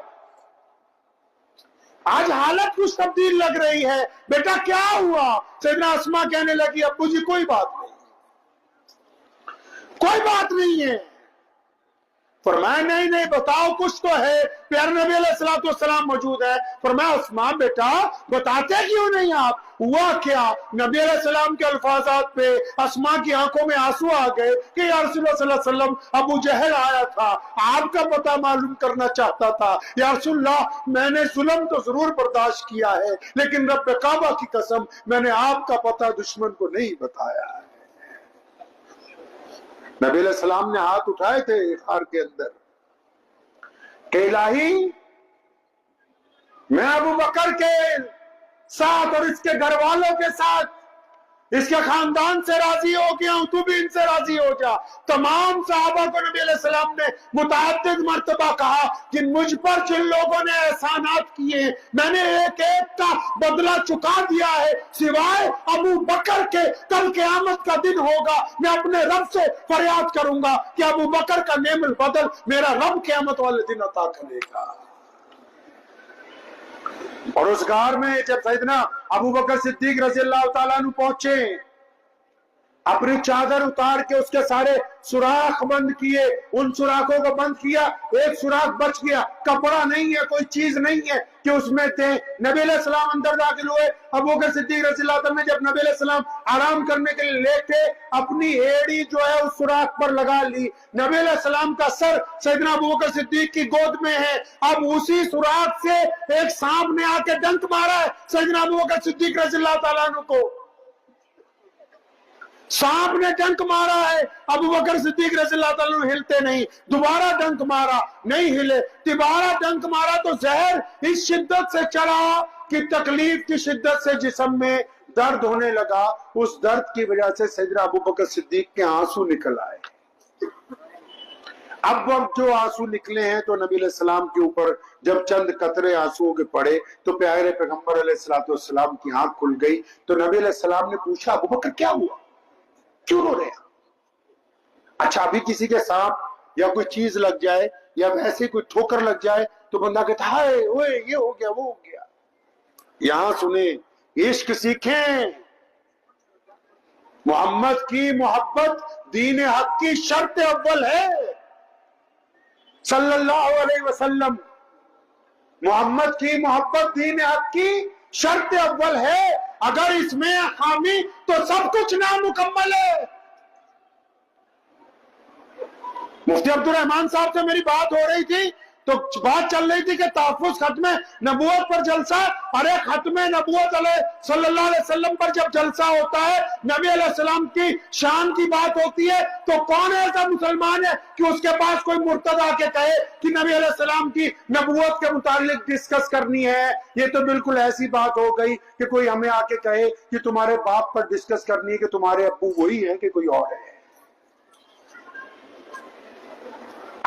آج حالت کچھ تبدیل لگ رہی ہے، بیٹا کیا ہوا؟ سیدنا اسما کہنے لگی ابو جی کوئی بات نہیں، کوئی بات نہیں ہے، فرمایا نہیں نہیں بتاؤ کچھ تو ہے. پیارے نبی علیہ الصلوۃ والسلام موجود ہے. فرمایا اسماء بیٹا بتاتے کیوں نہیں آپ؟ ہوا کیا؟ نبی علیہ السلام کے الفاظات پہ اسماء کی آنکھوں میں آنسو آ گئے کہ یا رسول اللہ صلی اللہ علیہ وسلم ابو جہل آیا تھا، آپ کا پتہ معلوم کرنا چاہتا تھا. یا رسول اللہ میں نے ظلم تو ضرور برداشت کیا ہے لیکن رب کعبہ کی قسم میں نے آپ کا پتہ دشمن کو نہیں بتایا ہے. نبی علیہ السلام نے ہاتھ اٹھائے تھے غار کے اندر کہ الہی میں ابو بکر کے ساتھ اور اس کے گھر والوں کے ساتھ اس کے خاندان سے راضی ہو گیا ہوں، تو بھی ان سے راضی ہو جا. تمام صحابہ کو نبی علیہ السلام نے متعدد مرتبہ کہا کہ مجھ پر جن لوگوں نے احسانات کیے میں نے ایک ایک کا بدلہ چکا دیا ہے سوائے ابو بکر کے. کل قیامت کا دن ہوگا میں اپنے رب سے فریاد کروں گا کہ ابو بکر کا نعم البدل میرا رب قیامت والے دن عطا کرے گا. اور اس غار میں جب سیدنا ابو بکر صدیق رضی اللہ تعالیٰ عنہ پہنچے، اپنی چادر اتار کے اس کے سارے سوراخ بند کیے، ان سوراخوں کو بند کیا، ایک سوراخ بچ گیا، کپڑا نہیں ہے، کوئی چیز نہیں ہے کہ اس میں تھے. نبی علیہ السلام اندر داخل ہوئے. ابو بکر صدیق رضی اللہ عنہ نے جب نبی علیہ السلام آرام کرنے کے لیے لیٹے اپنی ایڑی جو ہے اس سوراخ پر لگا لی. نبی علیہ السلام کا سر سیدنا ابو بکر صدیق کی گود میں ہے. اب اسی سوراخ سے ایک سانپ نے آ کے ڈنک مارا ہے سیدنا ابو بکر صدیق رضی اللہ تعالیٰ عنہ کو. سانپ نے ڈنک مارا ہے، ابو بکر صدیق رضی اللہ تعالیٰ عنہ ہلتے نہیں. دوبارہ ڈنک مارا، نہیں ہلے. دوبارہ ڈنک مارا تو زہر اس شدت سے چڑھا کہ تکلیف کی شدت سے جسم میں درد ہونے لگا. اس درد کی وجہ سے سیدنا ابو بکر صدیق کے آنسو نکل آئے. اب جو آنسو نکلے ہیں تو نبی علیہ السلام کے اوپر جب چند قطرے آنسو کے پڑے تو پیارے پیغمبر علیہ السلام کی آنکھ کھل گئی. تو نبی علیہ السلام نے پوچھا ابو بکر کیا ہوا، کیوں رو رہے ہیں؟ اچھا ابھی کسی کے سانپ یا کوئی چیز لگ جائے یا ویسے کوئی ٹھوکر لگ جائے تو بندہ کہتا ہے اوئے یہ ہو گیا وہ ہو گیا. یہاں سنیں، عشق سیکھیں. محمد کی محبت دین حق کی شرط اول ہے صلی اللہ علیہ وسلم. محمد کی محبت دین حق کی شرط اول ہے. اگر اس میں خامی تو سب کچھ نامکمل ہے. مفتی عبد الرحمان صاحب سے میری بات ہو رہی تھی تو بات چل رہی تھی کہ تحفظ ختم نبوت پر جلسہ. ارے ختم نبوت علیہ صلی اللہ علیہ وسلم پر جب جلسہ ہوتا ہے، نبی علیہ السلام کی شان کی بات ہوتی ہے، تو کون ایسا مسلمان ہے کہ اس کے پاس کوئی مرتد آ کے کہے کہ نبی علیہ السلام کی نبوت کے متعلق ڈسکس کرنی ہے؟ یہ تو بالکل ایسی بات ہو گئی کہ کوئی ہمیں آ کے کہے کہ تمہارے باپ پر ڈسکس کرنی ہے کہ تمہارے ابو وہی ہے کہ کوئی اور ہے.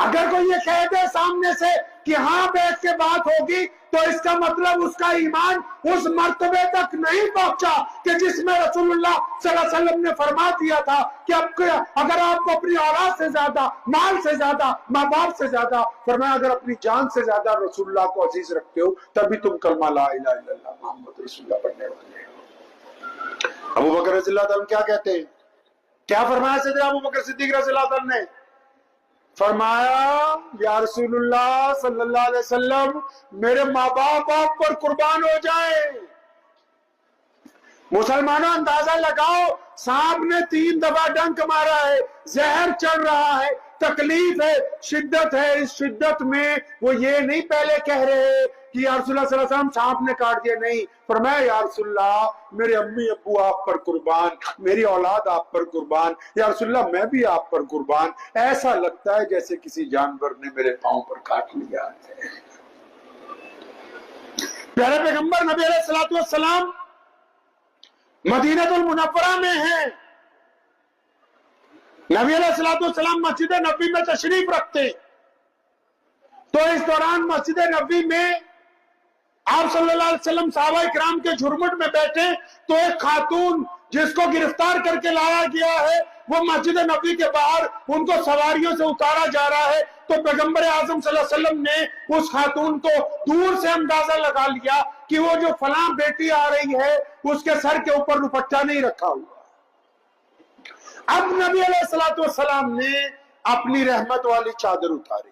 اگر کوئی یہ کہہ دے سامنے سے کہ ہاں بیٹھ کے بات ہوگی تو اس کا مطلب اس کا ایمان اس مرتبے تک نہیں پہنچا کہ جس میں رسول اللہ صلی اللہ علیہ وسلم نے فرما دیا تھا کہ اگر آپ کو اپنی اولاد سے زیادہ، مال سے زیادہ، ماں باپ سے زیادہ، فرمایا اگر اپنی جان سے زیادہ رسول اللہ کو عزیز رکھتے ہو تبھی تم کلمہ لا الہ الا اللہ محمد رسول اللہ پڑھنے والے ہو. ابو بکر رضی اللہ عنہ کیا کہتے ہیں؟ کیا فرمایا سیدنا ابو بکر صدیق رضی اللہ عنہ نے؟ فرمایا یا رسول اللہ صلی اللہ علیہ وسلم میرے ماں باپ آپ پر قربان ہو جائیں. مسلمانوں اندازہ لگاؤ، سانپ نے 3 دفعہ ڈنک مارا ہے، زہر چڑھ رہا ہے، تکلیف ہے، شدت ہے. اس شدت میں وہ یہ نہیں پہلے کہہ رہے کہ یا رسول اللہ صلی اللہ علیہ وسلم سانپ نے کاٹ دیا، نہیں. فرمایا یا رسول اللہ میرے امی ابو آپ پر قربان، میری اولاد آپ پر قربان، یا رسول اللہ میں بھی آپ پر قربان. ایسا لگتا ہے جیسے کسی جانور نے میرے پاؤں پر کاٹ لیا ہے. پیارے پیغمبر نبی علیہ السلام مدینہ المنورہ میں ہیں. نبی علیہ السلام مسجد نبوی میں تشریف رکھتے، تو اس دوران مسجد نبوی میں آپ صلی اللہ علیہ وسلم صحابہ کرام کے جھرمٹ میں بیٹھے تو ایک خاتون جس کو گرفتار کر کے لایا گیا ہے وہ مسجد نبوی کے باہر ان کو سواریوں سے اتارا جا رہا ہے. تو پیغمبر اعظم صلی اللہ علیہ وسلم نے اس خاتون کو دور سے اندازہ لگا لیا کہ وہ جو فلاں بیٹی آ رہی ہے اس کے سر کے اوپر دوپٹہ نہیں رکھا ہوا. اب نبی علیہ السلام نے اپنی رحمت والی چادر اتاری.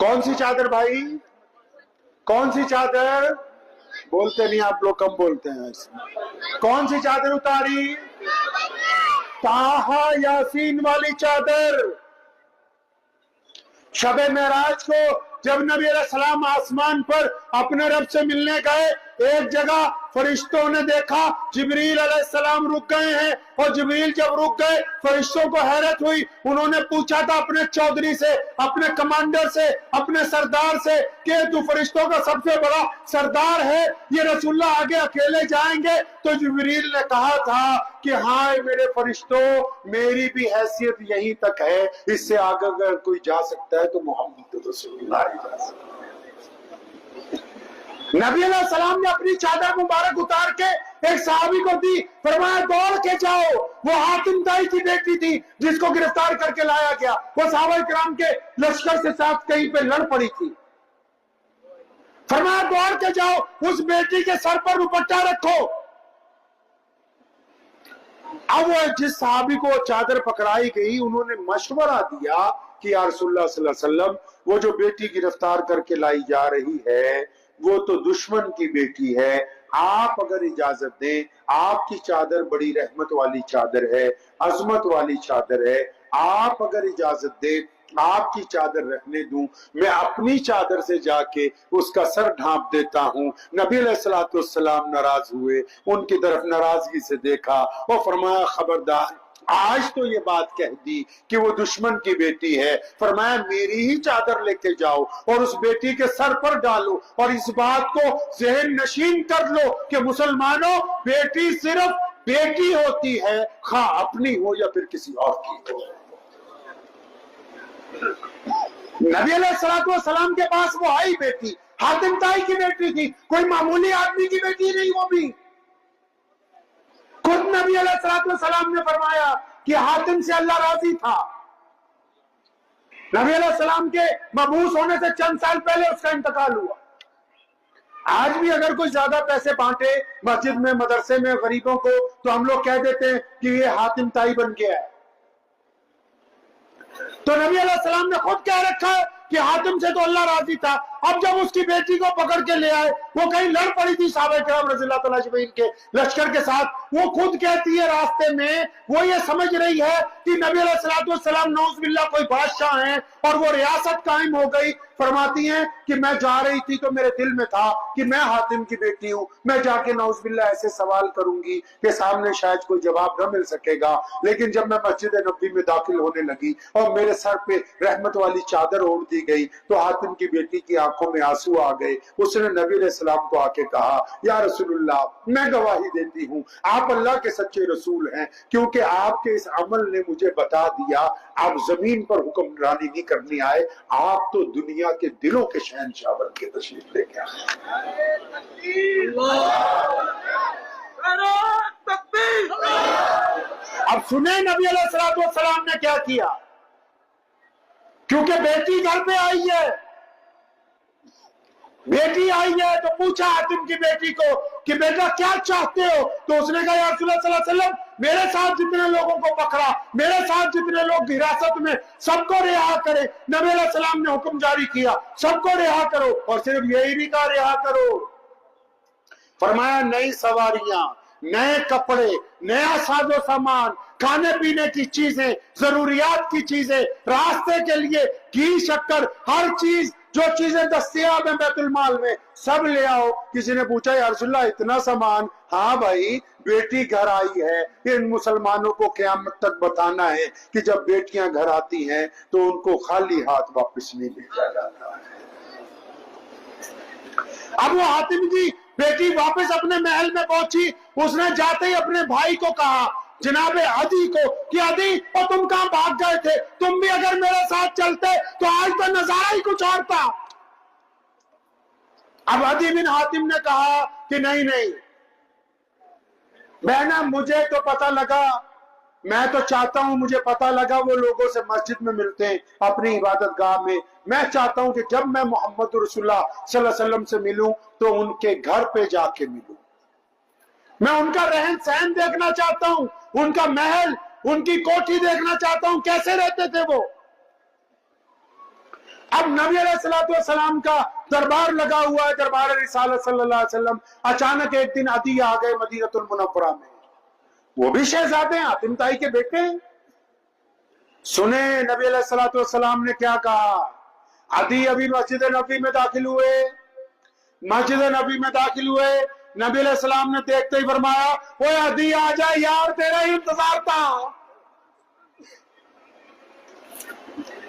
کون سی چادر بھائی؟ کون سی چادر؟ بولتے نہیں آپ لوگ، کم بولتے ہیں ایسے. کون سی چادر اتاری؟ طٰہٰ یاسین والی چادر. شب معراج کو جب نبی علیہ السلام آسمان پر اپنے رب سے ملنے گئے، ایک جگہ فرشتوں نے دیکھا جبریل علیہ السلام رک گئے ہیں، اور جبریل جب رک گئے فرشتوں کو حیرت ہوئی. انہوں نے پوچھا تھا اپنے چودھری سے، اپنے کمانڈر سے، اپنے سردار سے کہ تو فرشتوں کا سب سے بڑا سردار ہے، یہ رسول اللہ آگے اکیلے جائیں گے؟ تو جبریل نے کہا تھا کہ ہائے میرے فرشتوں، میری بھی حیثیت یہیں تک ہے، اس سے آگے اگر کوئی جا سکتا ہے تو محمد رسول اللہ ہی جا سکتا ہے. نبی علیہ السلام نے اپنی چادر مبارک اتار کے ایک صحابی کو دی، فرمایا دوڑ کے جاؤ. وہ حاتم طائی کی بیٹی تھی جس کو گرفتار کر کے لایا گیا، وہ صحابہ کرام کے لشکر سے ساتھ کہیں پہ لڑ پڑی تھی. فرمایا دوڑ کے جاؤ، اس بیٹی کے سر پر دوپٹہ رکھو. اب وہ جس صحابی کو چادر پکڑائی گئی، انہوں نے مشورہ دیا کہ یا رسول اللہ صلی اللہ علیہ وسلم، وہ جو بیٹی گرفتار کر کے لائی جا رہی ہے وہ تو دشمن کی بیٹی ہے، آپ اگر اجازت دیں، آپ کی چادر بڑی رحمت والی چادر ہے، عظمت والی چادر ہے، آپ اگر اجازت دیں آپ کی چادر رکھنے دوں، میں اپنی چادر سے جا کے اس کا سر ڈھانپ دیتا ہوں. نبی علیہ السلام ناراض ہوئے، ان کی طرف ناراضگی سے دیکھا اور فرمایا خبردار، آج تو یہ بات کہہ دی کہ وہ دشمن کی بیٹی ہے. فرمایا میری ہی چادر لے کے جاؤ اور اس بیٹی کے سر پر ڈالو، اور اس بات کو ذہن نشین کر لو کہ مسلمانوں، بیٹی صرف بیٹی ہوتی ہے، خواہ اپنی ہو یا پھر کسی اور کی ہو. نبی علیہ السلام کے پاس وہ آئی بیٹی، حاتم طائی کی بیٹی تھی، کوئی معمولی آدمی کی بیٹی نہیں. وہ بھی خود نبی علیہ السلام نے فرمایا کہ حاتم سے اللہ راضی تھا. نبی علیہ السلام کے مبعوث ہونے سے چند سال پہلے اس کا انتقال ہوا. آج بھی اگر کوئی زیادہ پیسے بانٹے مسجد میں، مدرسے میں غریبوں کو، تو ہم لوگ کہہ دیتے ہیں کہ یہ حاتم طائی بن گیا ہے. تو نبی علیہ السلام نے خود کہہ رکھا ہے کہ حاتم سے تو اللہ راضی تھا. اب جب اس کی بیٹی کو پکڑ کے لے آئے، وہ کہیں لڑ پڑی تھی صحابہ کرام رضی اللہ تعالیٰ اجمعین کے لشکر کے ساتھ، وہ خود کہتی ہے راستے میں وہ یہ سمجھ رہی ہے کہ نبی علیہ السلام نعوذ باللہ کوئی بادشاہ ہیں اور وہ ریاست قائم ہو گئی. فرماتی ہیں کہ میں جا رہی تھی تو میرے دل میں تھا کہ میں حاتم کی بیٹی ہوں، میں جا کے نعوذ باللہ ایسے سوال کروں گی کہ سامنے شاید کوئی جواب نہ مل سکے گا. لیکن جب میں مسجد نبوی میں داخل ہونے لگی اور میرے سر پہ رحمت والی چادر اوڑھ دی گئی تو حاتم کی بیٹی کی آنکھوں میں آنسو آ گئے. اس نے نبی علیہ السلام کو آ کے کہا یا رسول اللہ، میں گواہی دیتی ہوں آپ اللہ کے سچے رسول ہیں، کیونکہ آپ کے اس عمل نے مجھے بتا دیا آپ زمین پر حکمرانی نہیں کرنی آئے، آپ تو دنیا کے دلوں کے شہنشاہ بن کے تشریف لے کے آئے. اب سنیں نبی علیہ السلام نے کیا کیا. کیونکہ بیٹی گھر پہ آئی ہے، بیٹی آئی ہے تو پوچھا حاتم کی بیٹی کو کہ بیٹا کیا چاہتے ہو؟ تو اس نے کہا یا رسول اللہ صلی اللہ علیہ وسلم، میرے ساتھ جتنے لوگوں کو پکڑا، میرے ساتھ جتنے لوگ حراست میں، سب کو رہا کرے. نبی علیہ السلام نے حکم جاری کیا سب کو رہا کرو، اور صرف یہی نہیں کہا رہا کرو، فرمایا نئی سواریاں، نئے کپڑے، نیا ساز و سامان، کھانے پینے کی چیزیں، ضروریات کی چیزیں، راستے کے لیے گھی شکر، ہر چیز جو چیزیں دستیاب ہیں بیت المال میں سب لے آؤ. کسی نے پوچھا یا رسول اللہ اتنا سامان؟ ہاں بھائی، بیٹی گھر آئی ہے، ان مسلمانوں کو قیامت تک بتانا ہے کہ جب بیٹیاں گھر آتی ہیں تو ان کو خالی ہاتھ واپس نہیں بھیجا جاتا ہے. اب وہ حاتم کی بیٹی واپس اپنے محل میں پہنچی، اس نے جاتے ہی اپنے بھائی کو کہا جناب عدی کو کہ عدی اور تم کہاں بھاگ گئے تھے؟ تم بھی اگر میرے ساتھ چلتے تو آج تو نظارہ ہی کچھ اور تھا. اب عدی بن حاتم نے کہا کہ نہیں بہنا، مجھے تو پتہ لگا، میں تو چاہتا ہوں، مجھے پتہ لگا وہ لوگوں سے مسجد میں ملتے ہیں اپنی عبادت گاہ میں، میں چاہتا ہوں کہ جب میں محمد رسول اللہ صلی اللہ علیہ وسلم سے ملوں تو ان کے گھر پہ جا کے ملوں، میں ان کا رہن سہن دیکھنا چاہتا ہوں، ان کا محل ان کی کوٹھی دیکھنا چاہتا ہوں، کیسے رہتے تھے وہ۔ اب نبی علیہ السلام کا دربار لگا ہوا ہے، دربار رسالت صلی اللہ علیہ وسلم۔ اچانک ایک دن عدی آ گئے مدینہ المنورہ میں، وہ بھی شہزادے ہیں، حاتم طائی کے بیٹے ہیں۔ سنیں نبی علیہ السلام نے کیا کہا۔ عدی ابھی مسجد نبی میں داخل ہوئے، مسجد نبی میں داخل ہوئے، نبی علیہ السلام نے دیکھتے ہی فرمایا، اوے عدی آ جائے یار، تیرا ہی انتظار تھا۔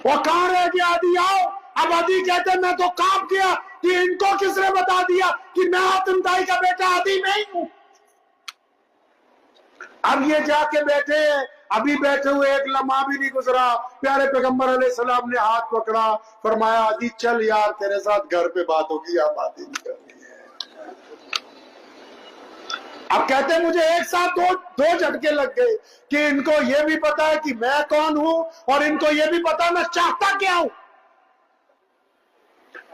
وہ کہاں رہ گیا عدی، آؤ۔ اب عدی کہتے میں تو کانپ گیا کہ ان کو کس نے بتا دیا کہ میں حاتم طائی کا بیٹا عدی نہیں ہوں۔ اب یہ جا کے بیٹھے، ابھی بیٹھے ہوئے ایک لمحہ بھی نہیں گزرا، پیارے پیغمبر علیہ السلام نے ہاتھ پکڑا، فرمایا عدی چل یار، تیرے ساتھ گھر پہ بات ہوگی، آپ باتیں نہیں کرنی ہے۔ اب کہتے ہیں مجھے ایک ساتھ دو جھٹکے لگ گئے کہ ان کو یہ بھی پتا ہے کہ میں کون ہوں، اور ان کو یہ بھی پتا ہے میں چاہتا کیا ہوں۔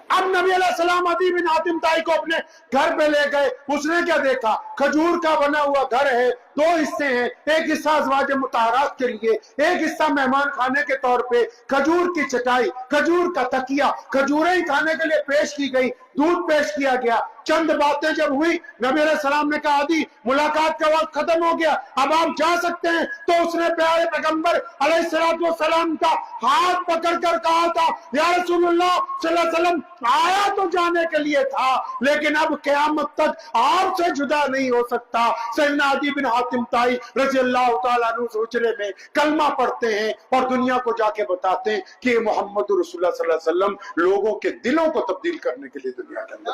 اب نبی علیہ السلام عدی بن حاتم طائی کو اپنے گھر پہ لے گئے۔ اس نے کیا دیکھا، کھجور کا بنا ہوا گھر ہے، دو حصے ہیں، ایک حصہ ازواج مطہرات کے لیے، ایک حصہ مہمان خانے کے طور پہ، کھجور کی چٹائی، کھجور کا تکیہ، کھجوریں ہی کھانے کے لیے پیش کی گئی، دودھ پیش کیا گیا۔ چند باتیں جب ہوئی، نبی علیہ السلام نے کہا عدی ملاقات کا وقت ختم ہو گیا، اب آپ جا سکتے ہیں۔ تو اس نے پیارے پیغمبر علیہ السلام کا ہاتھ پکڑ کر کہا تھا، یا رسول اللہ صلی اللہ علیہ وسلم، آیا تو جانے کے لیے تھا، لیکن اب قیامت تک آپ سے جدا نہیں ہو سکتا۔ سیدنا عدی بن حاتم طائی رضی اللہ تعالیٰ عنہ حجرے میں کلمہ پڑھتے ہیں اور دنیا کو جا کے بتاتے ہیں کہ محمد رسول اللہ صلی اللہ علیہ وسلم لوگوں کے دلوں کو تبدیل کرنے کے لیے دنیا کے اندر۔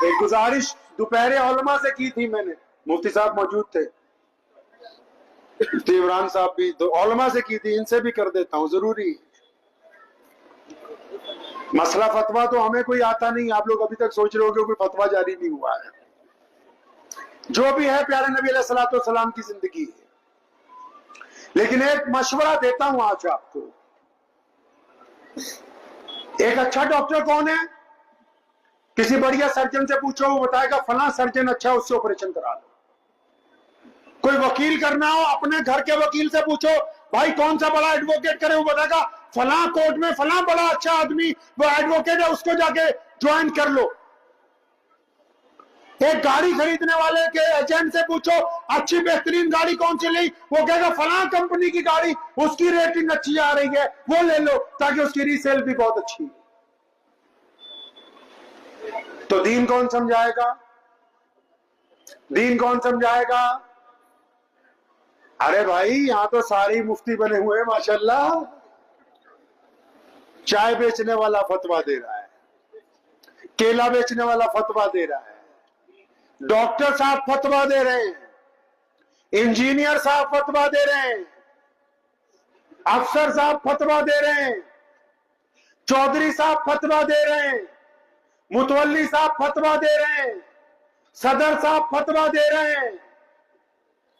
ایک گزارش دوپہر علماء سے کی تھی میں نے، مفتی صاحب موجود تھے، عمران صاحب بھی، علماء سے کی تھی، ان سے بھی کر دیتا ہوں، ضروری۔ مسئلہ فتویٰ تو ہمیں کوئی آتا نہیں، آپ لوگ ابھی تک سوچ رہے ہو کہ کوئی فتویٰ جاری نہیں ہوا ہے۔ جو بھی ہے پیارے نبی علیہ السلام کی زندگی ہے۔ لیکن ایک مشورہ دیتا ہوں آج آپ کو، ایک اچھا ڈاکٹر کون ہے؟ کسی بڑھیا سرجن سے پوچھو، وہ بتائے گا فلاں سرجن اچھا، اس سے آپریشن کرا لو۔ کوئی وکیل کرنا ہو، اپنے گھر کے وکیل سے پوچھو بھائی کون سا بڑا ایڈوکیٹ کرے، وہ بتائے گا فلاں کورٹ میں فلاں بڑا اچھا آدمی وہ ایڈوکیٹ ہے، اس کو جا کے جوائن کر لو۔ ایک گاڑی خریدنے والے کے ایجنٹ سے پوچھو اچھی بہترین گاڑی کون سی لی، وہ کہے گا فلاں کمپنی کی گاڑی، اس کی ریٹنگ اچھی آ رہی ہے، وہ لے لو، تاکہ اس کی ریسیل بھی بہت اچھی ہے۔ تو دین کون سمجھائے گا؟ دین کون سمجھائے گا؟ ارے بھائی یہاں تو سارے مفتی بنے ہوئے ماشاءاللہ۔ چائے بیچنے والا فتویٰ دے رہا ہے، کیلا بیچنے والا فتویٰ دے رہا ہے، ڈاکٹر صاحب فتویٰ دے رہے ہیں، انجینئر صاحب فتویٰ دے رہے ہیں، افسر صاحب فتویٰ دے رہے ہیں، چودھری صاحب فتویٰ دے رہے ہیں، متولی صاحب فتویٰ دے رہے ہیں، صدر صاحب فتویٰ دے رہے ہیں،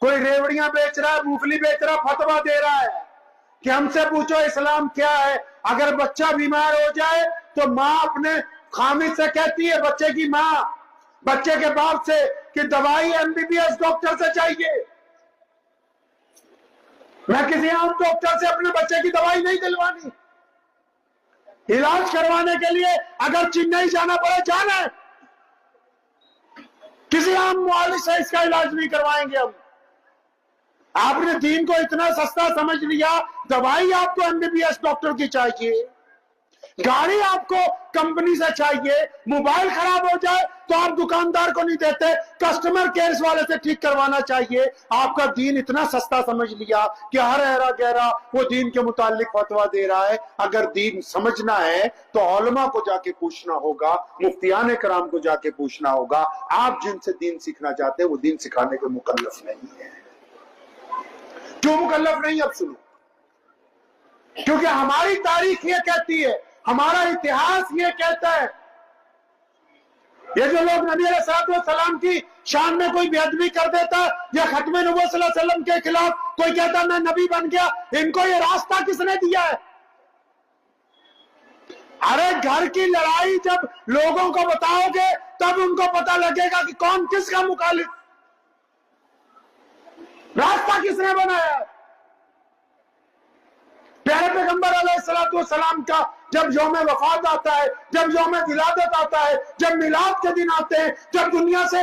کوئی ریوڑیاں بیچ رہا ہے، موفلی بیچ رہا، فتویٰ دے رہا ہے کہ ہم سے پوچھو اسلام کیا ہے۔ اگر بچہ بیمار ہو جائے تو ماں اپنے خامد سے کہتی ہے، بچے کی ماں بچے کے باپ سے، کہ دوائی MBBS ڈاکٹر سے چاہیے، میں کسی عام ڈاکٹر سے اپنے بچے کی دوائی نہیں دلوانی۔ علاج کروانے کے لیے اگر چنئی جانا پڑے جانا ہے، کسی عام معالج سے اس کا علاج نہیں کروائیں گے ہم۔ آپ نے دین کو اتنا سستا سمجھ لیا، دوائی آپ کو MBBS ڈاکٹر کی چاہیے، گاڑی آپ کو کمپنی سے چاہیے، موبائل خراب ہو جائے تو آپ دکاندار کو نہیں دیتے، کسٹمر کیئر والے سے ٹھیک کروانا چاہیے۔ آپ کا دین اتنا سستا سمجھ لیا کہ ہر ایرا گہرا وہ دین کے متعلق فتویٰ دے رہا ہے۔ اگر دین سمجھنا ہے تو علماء کو جا کے پوچھنا ہوگا، مفتیان کرام کو جا کے پوچھنا ہوگا۔ آپ جن سے دین سیکھنا چاہتے ہیں وہ دین سکھانے کے مکلف نہیں ہے۔ کیوں مکلف نہیں؟ اب سنو، کیونکہ ہماری تاریخ یہ کہتی ہے، ہمارا اتہاس یہ کہتا ہے، یہ جو لوگ نبی علیہ السلام کی شان میں کوئی بے ادبی کر دیتا یا ختم نبوت صلی اللہ علیہ وسلم کے خلاف کوئی کہتا میں نبی بن گیا، ان کو یہ راستہ کس نے دیا ہے؟ ارے گھر کی لڑائی جب لوگوں کو بتاؤ گے تب ان کو پتا لگے گا کہ کون کس کا مخالف، راستہ کس نے بنایا۔ پیارے پیغمبر علیہ الصلوۃ والسلام کا جب یوم وفات آتا ہے، جب یوم ولادت آتا ہے، جب میلاد کے دن آتے ہیں، جب دنیا سے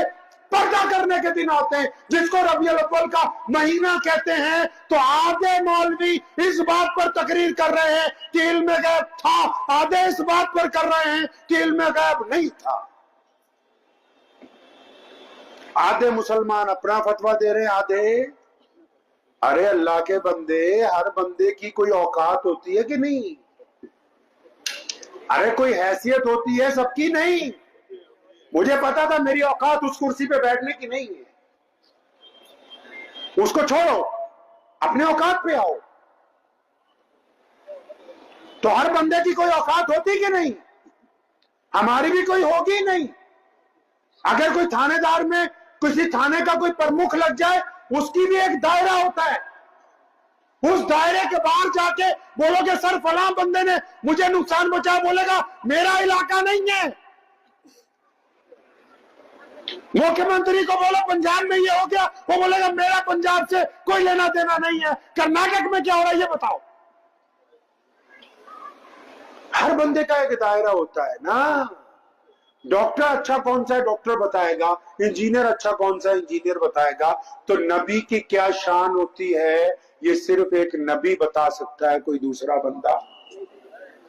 پردہ کرنے کے دن آتے ہیں، جس کو ربیع الاول کا مہینہ کہتے ہیں، تو آدھے مولوی اس بات پر تقریر کر رہے ہیں کہ علم غیب تھا، آدھے اس بات پر کر رہے ہیں کہ علم غیب نہیں تھا۔ آدھے مسلمان اپنا فتویٰ دے رہے ہیں، آدھے ارے اللہ کے بندے، ہر بندے کی کوئی اوقات ہوتی ہے کہ نہیں؟ ارے کوئی حیثیت ہوتی ہے سب کی؟ نہیں۔ مجھے پتا تھا میری اوقات اس کرسی پہ بیٹھنے کی نہیں ہے، اس کو چھوڑو، اپنے اوقات پہ آؤ۔ تو ہر بندے کی کوئی اوقات ہوتی کہ نہیں؟ ہماری بھی کوئی ہوگی نہیں۔ اگر کوئی تھانے دار میں کسی تھانے کا کوئی پرمکھ لگ جائے، اس کی بھی ایک دائرہ ہوتا ہے، اس دائرے کے باہر جا کے بولو کہ سر فلاں بندے نے مجھے نقصان پہنچایا، بولے گا میرا علاقہ نہیں ہے۔ مکھیہ منتری کو بولو پنجاب میں یہ ہو گیا، وہ بولے گا میرا پنجاب سے کوئی لینا دینا نہیں ہے۔ کرناٹک میں کیا ہو رہا ہے یہ بتاؤ۔ ہر بندے کا ایک دائرہ ہوتا ہے نا۔ ڈاکٹر اچھا کون سا ہے ڈاکٹر بتائے گا، انجینئر اچھا کون سا ہے انجینئر بتائے گا۔ تو نبی کی کیا شان ہوتی ہے یہ صرف ایک نبی بتا سکتا ہے، کوئی دوسرا بندہ۔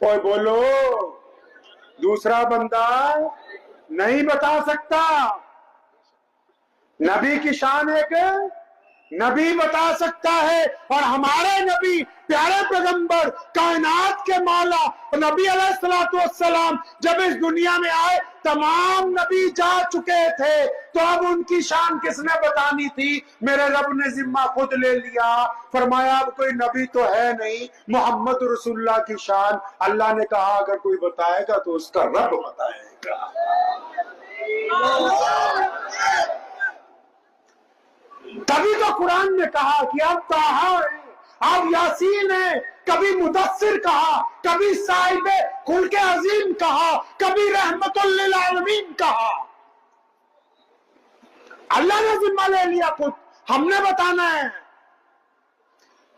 کوئی بولو، دوسرا بندہ نہیں بتا سکتا۔ نبی کی شان ایک نبی بتا سکتا ہے، اور ہمارے نبی پیارے پیغمبر کائنات کے مولا نبی علیہ الصلوۃ والسلام جب اس دنیا میں آئے تمام نبی جا چکے تھے، تو اب ان کی شان کس نے بتانی تھی؟ میرے رب نے ذمہ خود لے لیا، فرمایا اب کوئی نبی تو ہے نہیں، محمد رسول اللہ کی شان اللہ نے کہا اگر کوئی بتائے گا تو اس کا رب بتائے گا۔ تبھی تو قرآن نے کہا کہ اب طٰہٰ ہے، اب یاسین ہے، کبھی مدثر کہا، کبھی صاحب خلق عظیم کہا، کبھی رحمت للعالمین کہا۔ اللہ نے ذمہ لے لیا خود، ہم نے بتانا ہے،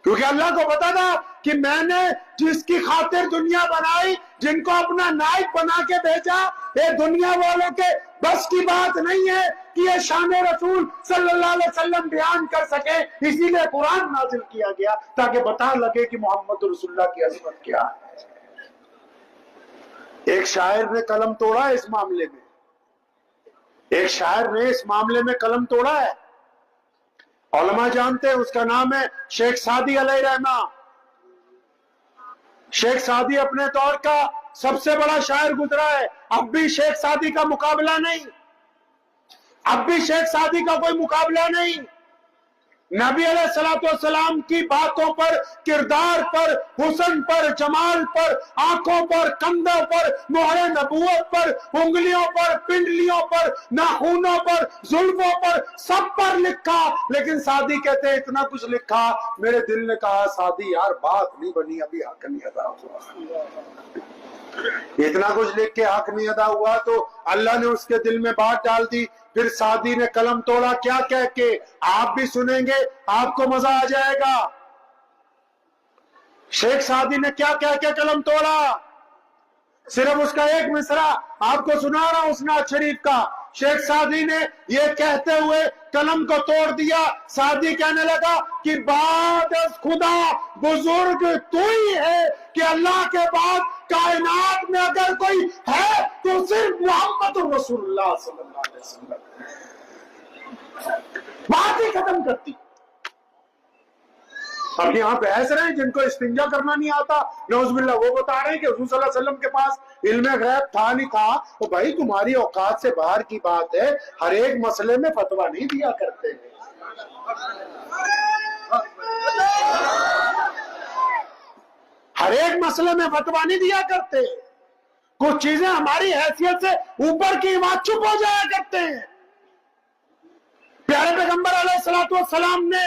کیونکہ اللہ کو پتا تھا کہ میں نے جس کی خاطر دنیا بنائی، جن کو اپنا نائب بنا کے بھیجا، یہ دنیا والوں کے بس کی بات نہیں ہے کہ یہ شان رسول صلی اللہ علیہ وسلم بیان کر سکے، اسی لیے قرآن نازل کیا گیا تاکہ بتا لگے کہ محمد رسول اللہ کی عظمت کیا ہے۔ ایک شاعر نے قلم توڑا ہے اس معاملے میں، ایک شاعر نے اس معاملے میں قلم توڑا ہے، علماء جانتے ہیں، اس کا نام ہے شیخ سعدی علیہ رحمہ۔ شیخ سعدی اپنے دور کا سب سے بڑا شاعر گزرا ہے، اب بھی شیخ سعدی کا مقابلہ نہیں، اب بھی شیخ سعدی کا کوئی مقابلہ نہیں۔ نبی علیہ الصلوۃ والسلام کی باتوں پر، کردار پر، حسن پر، جمال پر، آنکھوں پر، کندھوں پر، مہر نبوت پر، انگلیوں پر، پنڈلیوں پر، ناخنوں پر، زلفوں پر، سب پر لکھا، لیکن سعدی کہتے ہیں اتنا کچھ لکھا، میرے دل نے کہا سعدی یار بات نہیں بنی، ابھی حق نہیں ادا ہوا۔ اتنا کچھ لکھ کے حق نہیں ادا ہوا تو اللہ نے اس کے دل میں بات ڈال دی۔ پھر سعدی نے قلم توڑا کیا کہہ کے، آپ بھی سنیں گے آپ کو مزہ آ جائے گا۔ شیخ سعدی نے کیا کہہ کے قلم توڑا، صرف اس کا ایک مصرع آپ کو سنا رہا ہوں اس نعت شریف کا۔ شیخ سعدی نے یہ کہتے ہوئے قلم کو توڑ دیا، سعدی کہنے لگا کہ بعد از خدا بزرگ تو ہی ہے، کہ اللہ کے بعد کائنات میں اگر کوئی ہے تو صرف محمد رسول اللہ صلی اللہ علیہ وسلم۔ بات ہی ختم کرتی۔ اب یہاں بحث رہے ہیں جن کو استنجا کرنا نہیں آتا، نعوذ باللہ، وہ بتا رہے ہیں کہ حضور صلی اللہ علیہ وسلم کے پاس علم غیب تھا نہیں تھا۔ تو بھائی تمہاری اوقات سے باہر کی بات ہے، ہر ایک مسئلے میں فتویٰ نہیں دیا کرتے ہیں۔ ہر ایک مسئلے میں فتویٰ نہیں دیا کرتے، کچھ چیزیں ہماری حیثیت سے اوپر کی بات چپ ہو جایا کرتے ہیں۔ پیارے پیغمبر علیہ الصلوۃ والسلام نے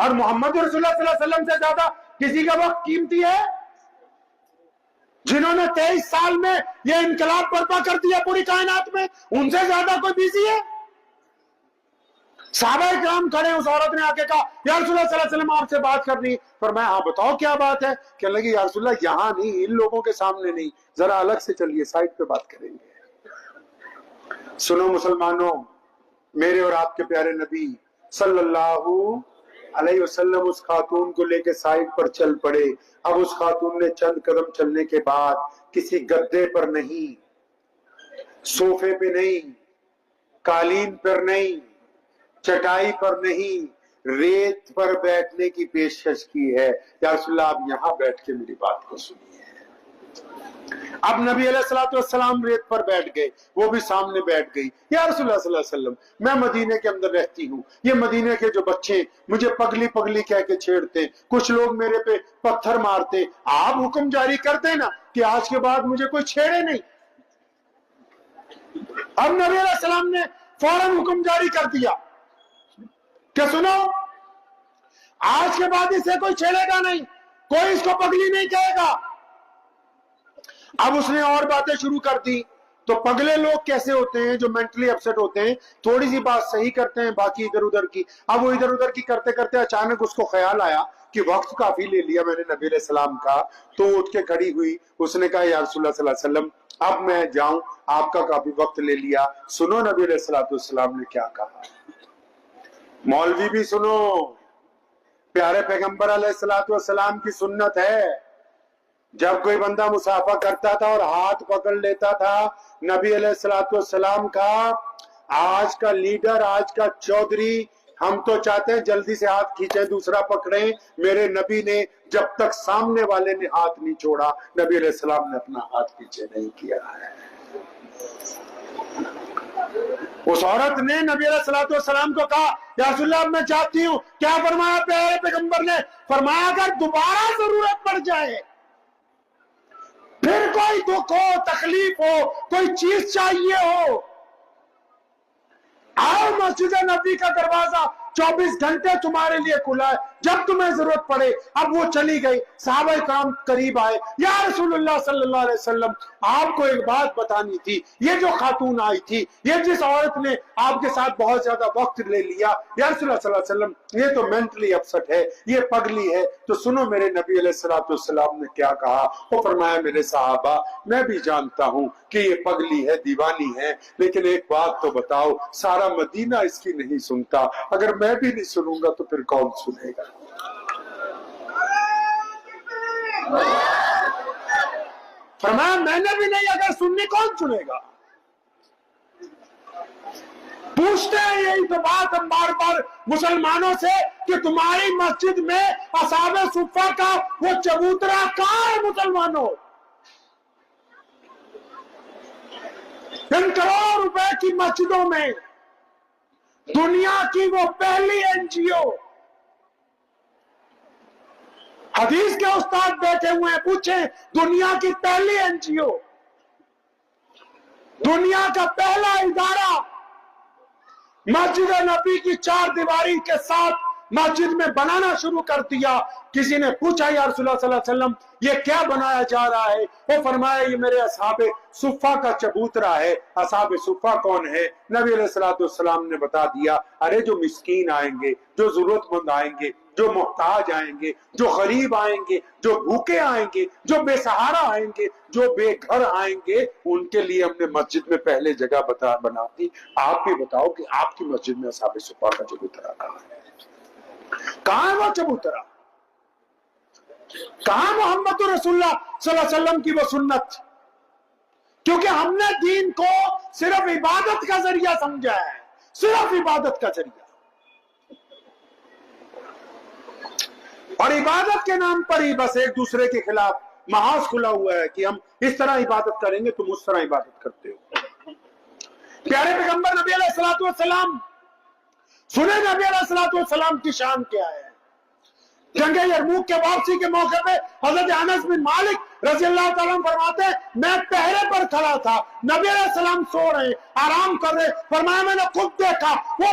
اور محمد رسول اللہ صلی اللہ علیہ وسلم سے زیادہ کسی کا وقت قیمتی ہے؟ جنہوں نے 23 سال میں یہ انقلاب برپا کر دیا پوری کائنات میں، ان سے زیادہ کوئی بیزی ہے؟ صحابہ کرام کھڑے، اس عورت نے آ کے کہا یا رسول اللہ صلی اللہ علیہ وسلم آپ سے بات کرنی۔ فرمایا ہاں بتاؤ کیا بات ہے؟ کہنے لگی یا رسول اللہ یہاں نہیں، ان لوگوں کے سامنے نہیں، ذرا الگ سے چلیے، سائڈ پہ بات کریں گے۔ سنو مسلمانوں، میرے اور آپ کے پیارے نبی صلی اللہ علیہ وسلم اس خاتون کو لے کے سائڈ پر چل پڑے۔ اب اس خاتون نے چند قدم چلنے کے بعد کسی گدے پر نہیں، صوفے پہ نہیں، قالین پر نہیں، چٹائی پر نہیں، ریت پر بیٹھنے کی پیشکش کی ہے۔ یا رسول اللہ آپ یہاں بیٹھ کے میری بات کو سنیے۔ اب نبی علیہ الصلوۃ والسلام ریت پر بیٹھ گئے، وہ بھی سامنے بیٹھ گئی۔ یا رسول اللہ صلی اللہ علیہ وسلم میں مدینے کے اندر رہتی ہوں، یہ مدینے کے جو بچے مجھے پگلی پگلی کہہ کے چھیڑتے، کچھ لوگ میرے پہ پتھر مارتے، آپ حکم جاری کرتے نا کہ آج کے بعد مجھے کوئی چھیڑے نہیں۔ اب نبی علیہ السلام نے فوراً حکم جاری کر دیا کہ سنو آج کے بعد اسے کوئی چھیڑے گا نہیں، کوئی اس کو پگلی نہیں کہے گا۔ اب اس نے اور باتیں شروع کر دی۔ تو پگلے لوگ کیسے ہوتے ہیں؟ جو مینٹلی اپسٹ ہوتے ہیں، تھوڑی سی بات صحیح کرتے ہیں، باقی ادھر ادھر کی۔ اب وہ ادھر ادھر کی کرتے کرتے اچانک اس کو خیال آیا کہ وقت کافی لے لیا میں نے نبی علیہ السلام کا، تو اٹھ کے کھڑی ہوئی، اس نے کہا یا رسول اللہ صلی اللہ علیہ وسلم اب میں جاؤں، آپ کا کافی وقت لے لیا، سنو نبی علیہ السلام نے کیا کہا۔ مولوی بھی سنو، پیارے پیغمبر علیہ السلام کی سنت ہے، جب کوئی بندہ مسافہ کرتا تھا اور ہاتھ پکڑ لیتا تھا نبی علیہ السلام کا، آج کا لیڈر، آج کا چودھری، ہم تو چاہتے ہیں جلدی سے ہاتھ کھینچیں دوسرا پکڑیں، میرے نبی نے جب تک سامنے والے نے ہاتھ نہیں چھوڑا نبی علیہ السلام نے اپنا ہاتھ پیچھے نہیں کیا ہے۔ اس عورت نے نبی علیہ السلام کو کہا یا رسول اللہ میں چاہتی ہوں، کیا فرمایا پیارے پیغمبر نے؟ فرمایا اگر دوبارہ ضرورت پڑ جائے، پھر کوئی دکھ ہو، تکلیف ہو، کوئی چیز چاہیے ہو، آؤ مسجد نبی کا دروازہ 24 گھنٹے تمہارے لیے کھلا ہے، جب تمہیں ضرورت پڑے۔ اب وہ چلی گئی، صحابہ کرام قریب آئے، یا رسول اللہ صلی اللہ علیہ وسلم آپ کو ایک بات بتانی تھی، یہ جو خاتون آئی تھی، یہ جس عورت نے آپ کے ساتھ بہت زیادہ وقت لے لیا، یا رسول اللہ صلی اللہ علیہ وسلم یہ تو مینٹلی اپسٹ ہے، یہ پگلی ہے۔ تو سنو میرے نبی علیہ السلام نے کیا کہا۔ وہ فرمایا میرے صحابہ میں بھی جانتا ہوں کہ یہ پگلی ہے، دیوانی ہے، لیکن ایک بات تو بتاؤ، سارا مدینہ اس کی نہیں سنتا، اگر میں بھی نہیں سنوں گا تو پھر کون سنے گا؟ فرمایا میں نے بھی نہیں، اگر سننی کون سنے گا؟ پوچھتے ہیں یہی تو بات ہم بار بار مسلمانوں سے کہ تمہاری مسجد میں اصحاب صفہ کا وہ چبوترا کہاں ہے؟ مسلمانوں، ان کروڑوں روپے کی مسجدوں میں دنیا کی وہ پہلی این جی او، حدیث کے استاد بیٹھے ہوئے ہیں، پوچھیں دنیا کی پہلی این جی او، دنیا کا پہلا ادارہ مسجد نبی کی 4 دیواری کے ساتھ مسجد میں بنانا شروع کر دیا۔ کسی نے پوچھا یا رسول اللہ صلی اللہ علیہ وسلم یہ کیا بنایا جا رہا ہے؟ وہ فرمایا یہ میرے اصحاب صفہ کا چبوترا ہے۔ اصحاب صفہ کون ہے؟ نبی علیہ السلام نے بتا دیا، ارے جو مسکین آئیں گے، جو ضرورت مند آئیں گے، جو محتاج آئیں گے، جو غریب آئیں گے، جو بھوکے آئیں گے، جو بے سہارا آئیں گے، جو بے گھر آئیں گے، ان کے لیے ہم نے مسجد میں پہلے جگہ بنا دی۔ آپ بھی بتاؤ کہ آپ کی مسجد میں اصحاب صفہ کا چبوترا کہاں ہے؟ کہاں ہے وہ چبوترا؟ کہاں محمد رسول اللہ صلی اللہ علیہ وسلم کی وہ سنت؟ کیونکہ ہم نے دین کو صرف عبادت کا ذریعہ سمجھا ہے، صرف عبادت کا ذریعہ، اور عبادت کے نام پر ہی بس ایک دوسرے کے خلاف محاذ کھلا ہوا ہے کہ ہم اس طرح عبادت کریں گے، تم اس طرح عبادت کرتے ہو۔ پیارے پیغمبر نبی علیہ السلام، سنیں نبی علیہ السلام کی شان کیا ہے۔ جنگ یرموک کے واپسی کے موقع پہ حضرت انس بن مالک رضی اللہ تعالیٰ عنہ فرماتے ہیں میں پہرے پر کھڑا تھا، نبی علیہ السلام سو رہے، آرام کر رہے، فرمایا میں نے خود دیکھا وہ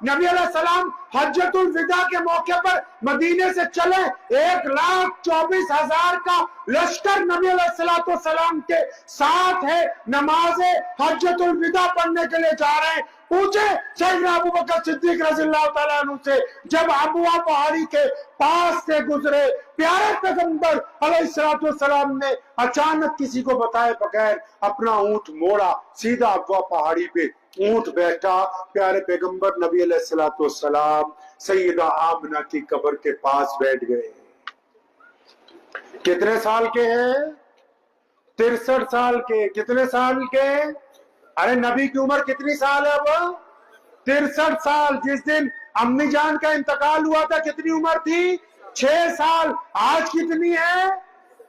نبی علیہ السلام حجۃ الوداع کے موقع پر مدینے سے چلے، 1,24,000 کا لشکر نبی علیہ السلام کے ساتھ ہے، نماز حجۃ الوداع پڑھنے کے لیے جا رہے ہیں۔ پوچھے سیدنا ابو بکر صدیق رضی اللہ تعالیٰ عنہ سے، جب ابوا پہاڑی کے پاس سے گزرے، پیارے پیغمبر علیہ السلام نے اچانک کسی کو بتائے بغیر اپنا اونٹ موڑا، سیدھا ابوا پہاڑی پہ اونٹ بیٹھا، پیارے پیغمبر نبی علیہ السلام سیدہ آمنہ کی قبر کے پاس بیٹھ گئے۔ کتنے سال کے ہیں؟ 63 سال کے۔ کتنے سال کے؟ ارے نبی کی عمر کتنی سال ہے اب؟ 63 سال۔ جس دن امی جان کا انتقال ہوا تھا کتنی عمر تھی؟ 6 سال۔ آج کتنی ہے؟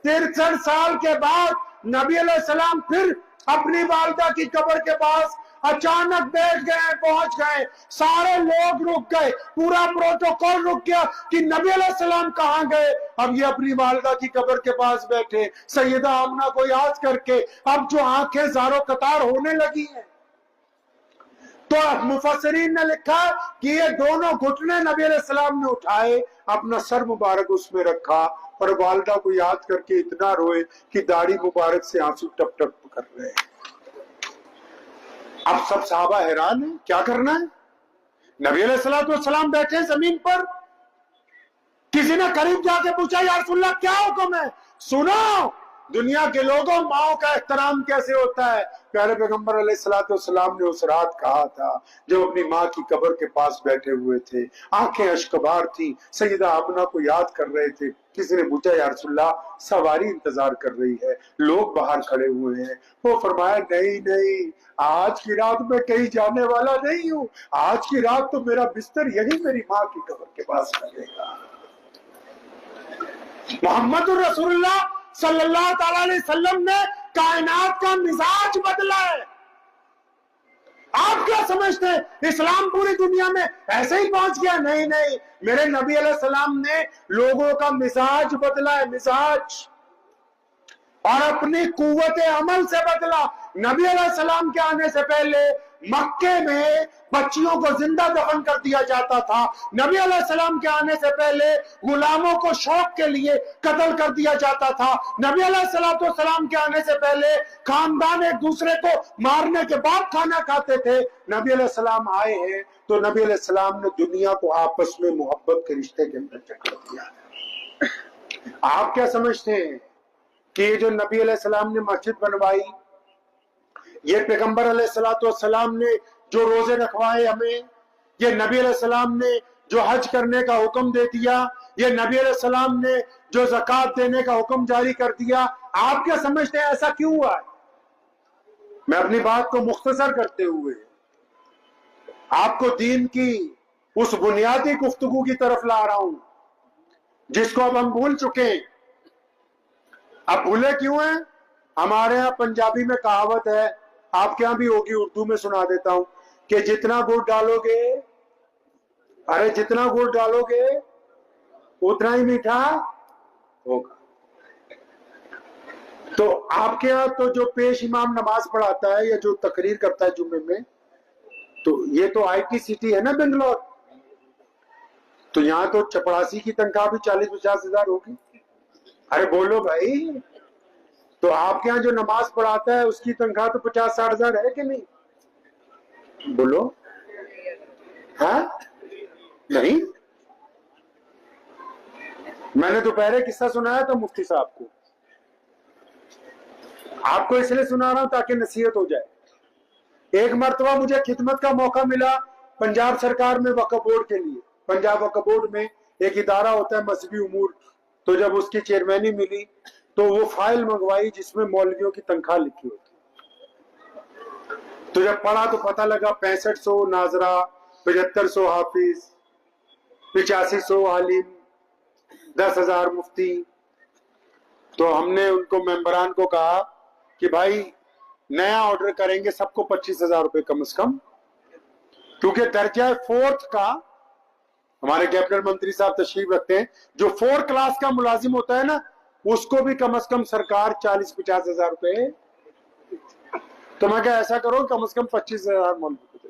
63 سال کے بعد نبی علیہ السلام پھر اپنی والدہ کی قبر کے پاس اچانک بیٹھ گئے، پہنچ گئے، سارے لوگ رک گئے، پورا پروٹوکول رک گیا کہ نبی علیہ السلام کہاں گئے۔ اب یہ اپنی والدہ کی قبر کے پاس بیٹھے، سیدہ آمنہ کو یاد کر کے اب جو آنکھیں زارو قطار ہونے لگی ہیں، تو مفسرین نے لکھا کہ یہ دونوں گھٹنے نبی علیہ السلام نے اٹھائے، اپنا سر مبارک اس میں رکھا اور والدہ کو یاد کر کے اتنا روئے کہ داڑھی مبارک سے آنسو ٹپ ٹپ کر رہے ہیں۔ اب سب صحابہ حیران ہیں، کیا کرنا ہے؟ نبی علیہ السلام بیٹھے زمین پر، کسی نے قریب جا کے پوچھا یا رسول اللہ کیا حکم ہے؟ سنو دنیا کے لوگوں، ماؤں کا احترام کیسے ہوتا ہے۔ پیارے پیغمبر علیہ السلام نے اس رات کہا تھا جب اپنی ماں کی قبر کے پاس بیٹھے ہوئے تھے، آنکھیں اشکبار تھی، سیدہ آمنہ کو یاد کر رہے تھے، کسی نے پوچھا یا رسول اللہ سواری انتظار کر رہی ہے، لوگ باہر کھڑے ہوئے ہیں۔ وہ فرمایا نہیں، آج کی رات میں کہیں جانے والا نہیں ہوں، آج کی رات تو میرا بستر یہی میری ماں کی قبر کے پاس لگے گا۔ محمد الرسول اللہ صلی اللہ تعالی علیہ وسلم نے کائنات کا مزاج بدلا ہے۔ آپ کیا سمجھتے ہیں اسلام پوری دنیا میں ایسے ہی پہنچ گیا؟ نہیں، میرے نبی علیہ السلام نے لوگوں کا مزاج بدلا ہے، مزاج، اور اپنی قوت عمل سے بدلا۔ نبی علیہ السلام کے آنے سے پہلے مکے میں بچیوں کو زندہ دفن کر دیا جاتا تھا، نبی علیہ السلام کے آنے سے پہلے غلاموں کو شوق کے لیے قتل کر دیا جاتا تھا، نبی علیہ السلام کے آنے سے پہلے خاندان ایک دوسرے کو مارنے کے بعد کھانا کھاتے تھے۔ نبی علیہ السلام آئے ہیں تو نبی علیہ السلام نے دنیا کو آپس میں محبت کے رشتے کے اندر جکڑ دیا۔ آپ کیا سمجھتے ہیں کہ یہ جو نبی علیہ السلام نے مسجد بنوائی، یہ پیغمبر علیہ السلام نے جو روزے رکھوائے ہمیں، یہ نبی علیہ السلام نے جو حج کرنے کا حکم دے دیا، یہ نبی علیہ السلام نے جو زکوٰۃ دینے کا حکم جاری کر دیا، آپ کیا سمجھتے ہیں ایسا کیوں ہوا ہے؟ میں اپنی بات کو مختصر کرتے ہوئے آپ کو دین کی اس بنیادی گفتگو کی طرف لا رہا ہوں جس کو اب ہم بھول چکے ہیں۔ اب بھولے کیوں ہیں؟ ہمارے ہاں پنجابی میں کہاوت ہے، آپ کے ہاں بھی ہوگی، اردو میں سنا دیتا ہوں، کہ جتنا گڑ ڈالو گے، ارے جتنا گڑ ڈالو گے اتنا ہی میٹھا ہوگا۔ تو آپ کے ہاں تو جو پیش امام نماز پڑھاتا ہے یا جو تقریر کرتا ہے جمعے میں، تو یہ تو آئی ٹی سٹی ہے نا بنگلور، تو یہاں تو چپڑاسی کی تنخواہ بھی 40-50 ہزار ہوگی۔ ارے بولو بھائی، تو آپ کے ہاں جو نماز پڑھاتا ہے اس کی تنخواہ تو 50-60 ہزار ہے کہ نہیں؟ بولو ہاں؟ نہیں؟ میں نے دوپہر قصہ سنایا تھا مفتی صاحب کو، آپ کو اس لیے سنا رہا ہوں تاکہ نصیحت ہو جائے۔ ایک مرتبہ مجھے خدمت کا موقع ملا پنجاب سرکار میں وقف بورڈ کے لیے۔ پنجاب وقف بورڈ میں ایک ادارہ ہوتا ہے مذہبی امور، تو جب اس کی چیئرمینی ملی تو وہ فائل منگوائی جس میں مولویوں کی تنخواہ لکھی ہوتی، تو جب پڑھا تو پتہ لگا 6500 ناظرہ، 7500 حافظ، 8500 عالم، 10,000 مفتی۔ تو ہم نے ان کو ممبران کو کہا کہ بھائی نیا آرڈر کریں گے سب کو 25,000 روپے کم از کم، کیونکہ درجہ 4 کا، ہمارے کیبنٹ منتری صاحب تشریف رکھتے ہیں، جو 4 کلاس کا ملازم ہوتا ہے نا، اس کو بھی کم از کم سرکار 40-50 ہزار روپے۔ تو میں کہا ایسا کرو کم از کم 25,000 مولوی کو دے۔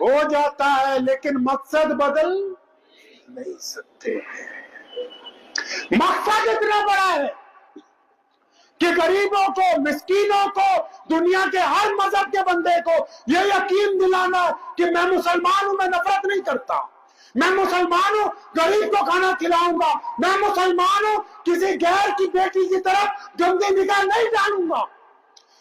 ہو جاتا ہے لیکن مقصد بدل نہیں سکتے ہیں۔ مقصد اتنا بڑا ہے کہ غریبوں کو، مسکینوں کو، دنیا کے ہر مذہب کے بندے کو یہ یقین دلانا کہ میں مسلمان ہوں، میں نفرت نہیں کرتا، میں مسلمان ہوں، غریب کو کھانا کھلاؤں گا، میں مسلمان ہوں، کسی غیر کی بیٹی کی طرف گندی نگاہ نہیں ڈالوں گا،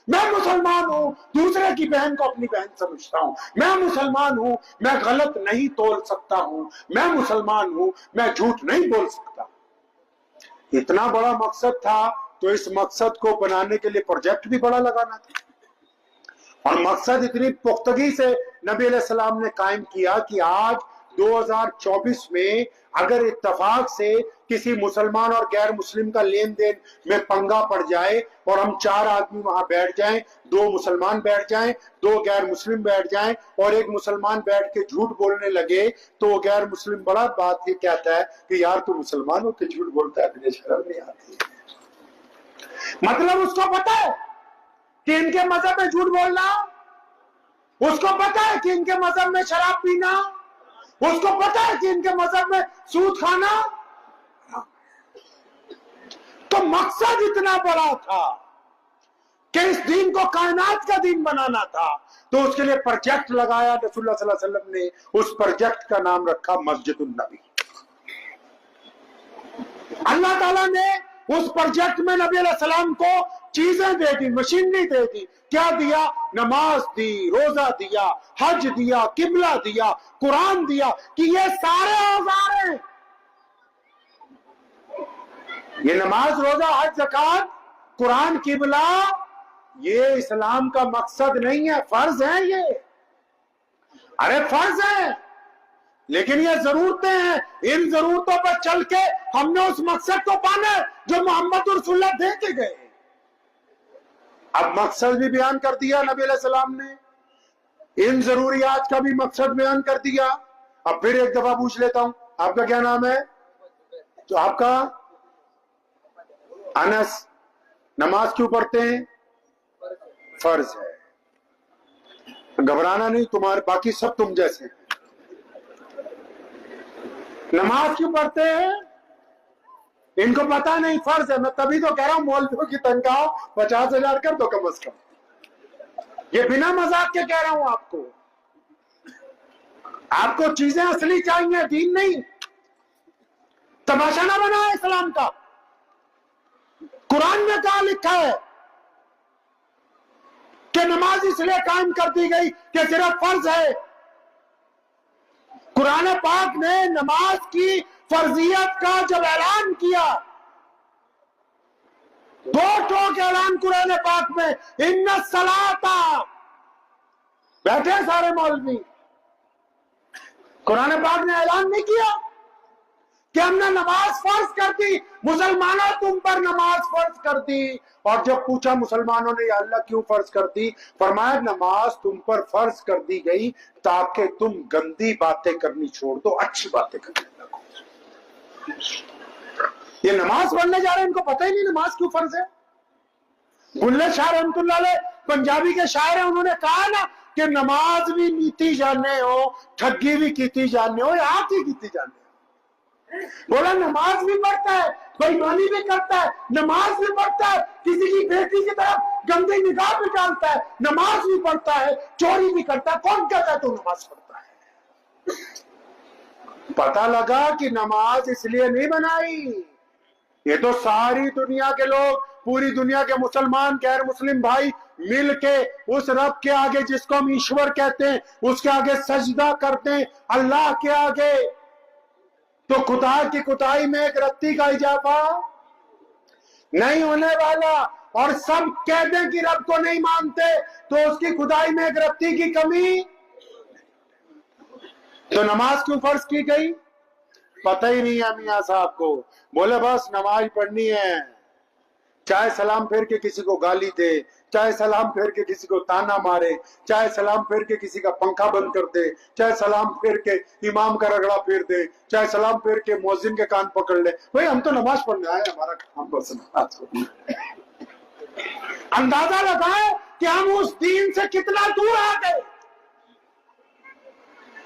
میں مسلمان ہوں، دوسرے کی بہن کو اپنی بہن سمجھتا ہوں، میں مسلمان ہوں، میں غلط نہیں تول سکتا ہوں، میں مسلمان ہوں، میں جھوٹ نہیں بول سکتا۔ اتنا بڑا مقصد تھا تو اس مقصد کو بنانے کے لیے پروجیکٹ بھی بڑا لگانا تھا، اور مقصد اتنی پختگی سے نبی علیہ السلام نے قائم کیا کہ آج 2024 میں اگر اتفاق سے کسی مسلمان اور غیر مسلم کا لین دین میں پنگا پڑ جائے اور ہم 4 آدمی وہاں بیٹھ جائیں، 2 مسلمان بیٹھ جائیں، 2 غیر مسلم بیٹھ جائیں، اور ایک مسلمان بیٹھ کے جھوٹ بولنے لگے تو وہ غیر مسلم بڑا بات یہ کہتا ہے کہ یار تو مسلمان ہو کہ جھوٹ بولتا ہے، تجھے شرم نہیں آتی؟ مطلب اس کو پتا ہے کہ ان کے مذہب میں جھوٹ بولنا، اس کو پتا ہے کہ ان کے مذہب میں شراب پینا، اس کو پتا ہے کہ ان کے مذہب میں سود کھانا۔ تو مقصد اتنا بڑا تھا کہ اس دین کو کائنات کا دین بنانا تھا، تو اس کے لیے پروجیکٹ لگایا رسول اللہ صلی اللہ علیہ وسلم نے۔ اس پروجیکٹ کا نام رکھا مسجد النبی۔ اللہ تعالیٰ نے اس پروجیکٹ میں نبی علیہ السلام کو چیزیں دے دی، مشینری دے دی۔ کیا دیا؟ نماز دی، روزہ دیا، حج دیا، قبلہ دیا، قرآن دیا، کہ یہ سارے اوزار ہیں۔ یہ نماز، روزہ، حج، زکوٰۃ، قرآن، قبلہ، یہ اسلام کا مقصد نہیں ہے، فرض ہے یہ۔ ارے فرض ہے، لیکن یہ ضرورتیں ہیں، ان ضرورتوں پر چل کے ہم نے اس مقصد کو پانا ہے جو محمد رسول اللہ دے کے گئے۔ اب مقصد بھی بیان کر دیا نبی علیہ السلام نے، ان ضروریات کا بھی مقصد بیان کر دیا۔ اب پھر ایک دفعہ پوچھ لیتا ہوں، آپ کا کیا نام ہے؟ تو آپ کا انس۔ نماز کیوں پڑھتے ہیں؟ فرض ہے۔ گھبرانا نہیں، تمہارے باقی سب تم جیسے ہیں۔ نماز کیوں پڑھتے ہیں؟ ان کو پتا نہیں، فرض ہے۔ میں تبھی تو کہہ رہا ہوں مولویوں کی تنخواہ 50,000 کر دو کم از کم۔ یہ بنا مذاق کے کہہ رہا ہوں آپ کو۔ آپ کو چیزیں اصلی چاہیے، دین نہیں۔ تماشا نہ بنا اسلام کا۔ قرآن میں کہاں لکھا ہے کہ نماز اس لیے قائم کر دی گئی کہ صرف فرض ہے؟ قرآن پاک نے نماز کی فرضیت کا جب اعلان کیا، 2 ٹوک اعلان قرآن پاک میں، ان الصلاۃ، بیٹھے سارے مولوی، قرآن پاک نے اعلان نہیں کیا کہ ہم نے نماز فرض کر دی، مسلمانوں تم پر نماز فرض کر دی۔ اور جب پوچھا مسلمانوں نے یا اللہ کیوں فرض کر دی، فرمایا نماز تم پر فرض کر دی گئی تاکہ تم گندی باتیں کرنی چھوڑ دو، اچھی باتیں کرنے لگو۔ یہ نماز پڑھنے جا رہے ہیں، ان کو پتہ ہی نہیں نماز کیوں فرض ہے۔ بلے شاہ رحمت اللہ علیہ پنجابی کے شاعر ہیں، انہوں نے کہا نا کہ نماز بھی نیتی جانے ہو، ٹھگی بھی کیتی جانے ہو، یا آپ ہی کیتی جانے ہو۔ بولا نماز بھی پڑھتا ہے، بےایمانی بھی کرتا ہے، نماز بھی پڑھتا ہے، کسی کی بیٹی کی طرف گندی نگاہ بھی ڈالتا ہے، نماز بھی پڑھتا ہے، چوری بھی کرتا ہے۔ کون کہتا ہے تو نماز پڑھتا ہے؟ پتہ لگا کہ نماز اس لیے نہیں بنائی۔ یہ تو ساری دنیا کے لوگ، پوری دنیا کے مسلمان، غیر مسلم بھائی مل کے اس رب کے آگے جس کو ہم ایشور کہتے ہیں اس کے آگے سجدہ کرتے ہیں، اللہ کے آگے، تو خدا کی خدائی میں ایک رتی کا اضافہ نہیں ہونے والا۔ اور سب کہہ دیں کہ رب کو نہیں مانتے تو اس کی خدائی میں ایک رتی کی کمی۔ تو نماز کیوں فرض کی گئی؟ پتہ ہی نہیں ہے میاں صاحب کو۔ بولے بس نماز پڑھنی ہے، چاہے سلام پھیر کے کسی کو گالی دے، چاہے سلام پھیر کے کسی کو تانا مارے، چاہے سلام پھیر کے کسی کا پنکھا بند کر دے، چاہے سلام پھیر کے امام کا رگڑا پھیر دے، چاہے سلام پھیر کے مؤذن کے کان پکڑ لے۔ بھئی ہم تو نماز پڑھنے آئے، ہمارا کام بس نماز پڑھنا۔ اندازہ لگائیں کہ ہم اس دین سے کتنا دور آ گئے۔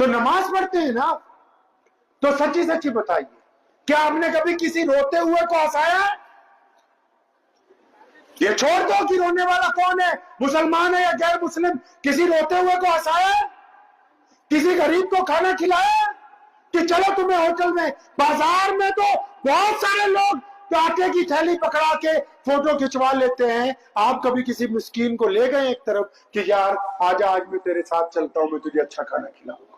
تو نماز پڑھتے ہیں نا، تو سچی سچی بتائیے، کیا آپ نے کبھی کسی روتے ہوئے کو ہنسایا ہے؟ یہ چھوڑ دو کہ رونے والا کون ہے، مسلمان ہے یا غیر مسلم، کسی روتے ہوئے کو ہنسایا ہے؟ کسی غریب کو کھانا کھلایا ہے؟ کہ چلو تمہیں ہوٹل میں، بازار میں تو بہت سارے لوگ آٹے کی تھیلی پکڑا کے فوٹو کھچوا لیتے ہیں، آپ کبھی کسی مسکین کو لے گئے ایک طرف کہ یار آجا، آج میں تیرے ساتھ چلتا ہوں، میں تجھے اچھا کھانا کھلاؤں گا؟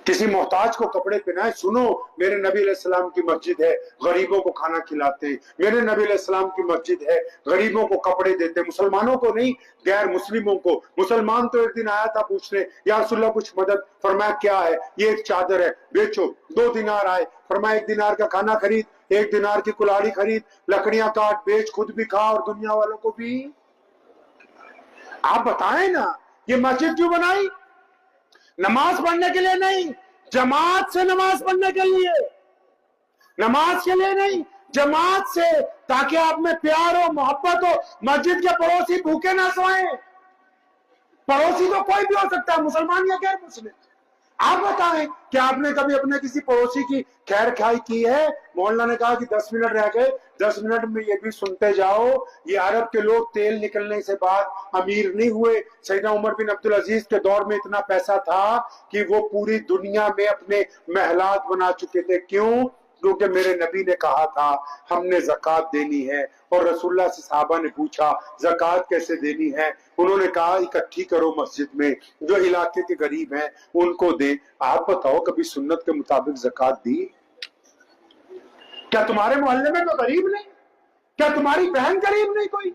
کسی محتاج کو کپڑے پہنائے؟ سنو، میرے نبی علیہ السلام کی مسجد ہے، غریبوں کو کھانا کھلاتے ہیں، میرے نبی علیہ السلام کی مسجد ہے، غریبوں کو کپڑے دیتے ہیں، مسلمانوں کو نہیں، غیر مسلموں کو۔ مسلمان تو ایک دن آیا تھا پوچھنے، یا رسول اللہ کچھ مدد، فرمایا کیا ہے؟ یہ ایک چادر ہے، بیچو۔ 2 دینار آئے، فرمایا 1 دینار کا کھانا خرید، 1 دینار کی کلاڑی خرید، لکڑیاں کاٹ، بیچ، خود بھی کھا اور دنیا والوں کو بھی۔ آپ بتائیں نا، یہ مسجد کیوں بنائی؟ نماز پڑھنے کے لیے نہیں، جماعت سے نماز پڑھنے کے لیے، نماز کے لیے نہیں، جماعت سے، تاکہ آپ میں پیار ہو، محبت ہو۔ مسجد کے پڑوسی بھوکے نہ سوئیں۔ پڑوسی تو کوئی بھی ہو سکتا ہے، مسلمان یا غیر مسلم۔ آپ بتائیں کہ آپ نے کبھی اپنے کسی پڑوسی کی خیر خواہی کی ہے؟ مولانا نے کہا کہ 10 منٹ رہ گئے، 10 منٹ میں یہ بھی سنتے جاؤ، یہ عرب کے لوگ تیل نکلنے سے بعد امیر نہیں ہوئے۔ سیدنا عمر بن عبدالعزیز کے دور میں اتنا پیسہ تھا کہ وہ پوری دنیا میں اپنے محلات بنا چکے تھے۔ کیوں؟ کیونکہ میرے نبی نے کہا تھا ہم نے زکوٰۃ دینی ہے، اور رسول اللہ سے صحابہ نے پوچھا زکوٰۃ کیسے دینی ہے؟ انہوں نے کہا اکٹھی کرو مسجد میں، جو علاقے کے غریب ہیں ان کو دیں۔ آپ بتاؤ کبھی سنت کے مطابق زکوٰۃ دی؟ کیا تمہارے محلے میں کوئی غریب نہیں؟ کیا تمہاری بہن غریب نہیں کوئی؟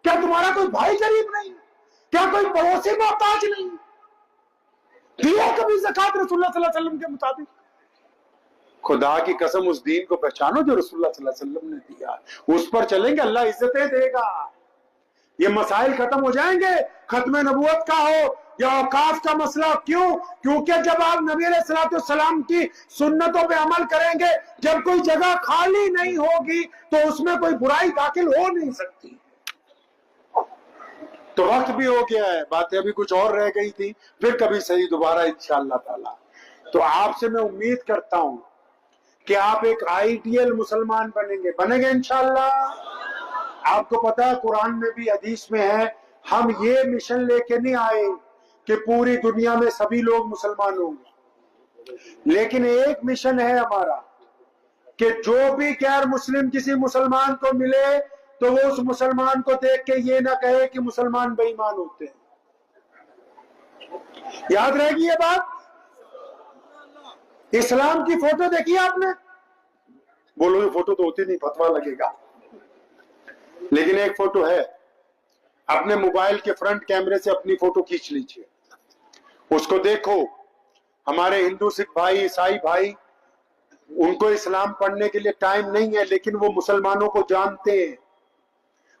کیا تمہارا کوئی بھائی غریب نہیں؟ کیا کوئی پڑوسی محتاج نہیں؟ دیا کبھی زکوٰۃ رسول اللہ صلی اللہ علیہ وسلم کے مطابق؟ خدا کی قسم اس دین کو پہچانو جو رسول اللہ صلی اللہ علیہ وسلم نے دیا، اس پر چلیں گے، اللہ عزتیں دے گا۔ یہ مسائل ختم ہو جائیں گے، ختم نبوت کا ہو یا اوقاف کا مسئلہ۔ کیوں؟ کیونکہ جب آپ نبی علیہ السلام کی سنتوں پہ عمل کریں گے، جب کوئی جگہ خالی نہیں ہوگی تو اس میں کوئی برائی داخل ہو نہیں سکتی۔ تو وقت بھی ہو گیا ہے، باتیں ابھی کچھ اور رہ گئی تھی، پھر کبھی صحیح دوبارہ انشاءاللہ تعالی۔ تو آپ سے میں امید کرتا ہوں کہ آپ ایک آئیڈیل مسلمان بنیں گے انشاءاللہ۔ آپ کو پتا ہے قرآن میں بھی حدیث میں ہے، ہم یہ مشن لے کے نہیں آئے کہ پوری دنیا میں سبھی لوگ مسلمان ہوں گے، لیکن ایک مشن ہے ہمارا کہ جو بھی غیر مسلم کسی مسلمان کو ملے تو وہ اس مسلمان کو دیکھ کے یہ نہ کہے کہ مسلمان بے ایمان ہوتے ہیں۔ یاد رہے گی یہ بات؟ اسلام کی فوٹو دیکھی آپ نے؟ بولو یہ فوٹو تو ہوتی نہیں، فتویٰ لگے گا، لیکن ایک فوٹو ہے، اپنے موبائل کے فرنٹ کیمرے سے اپنی فوٹو کھینچ لیجئے، اس کو دیکھو۔ ہمارے ہندو سکھ بھائی، عیسائی بھائی، ان کو اسلام پڑھنے کے لیے ٹائم نہیں ہے، لیکن وہ مسلمانوں کو جانتے ہیں،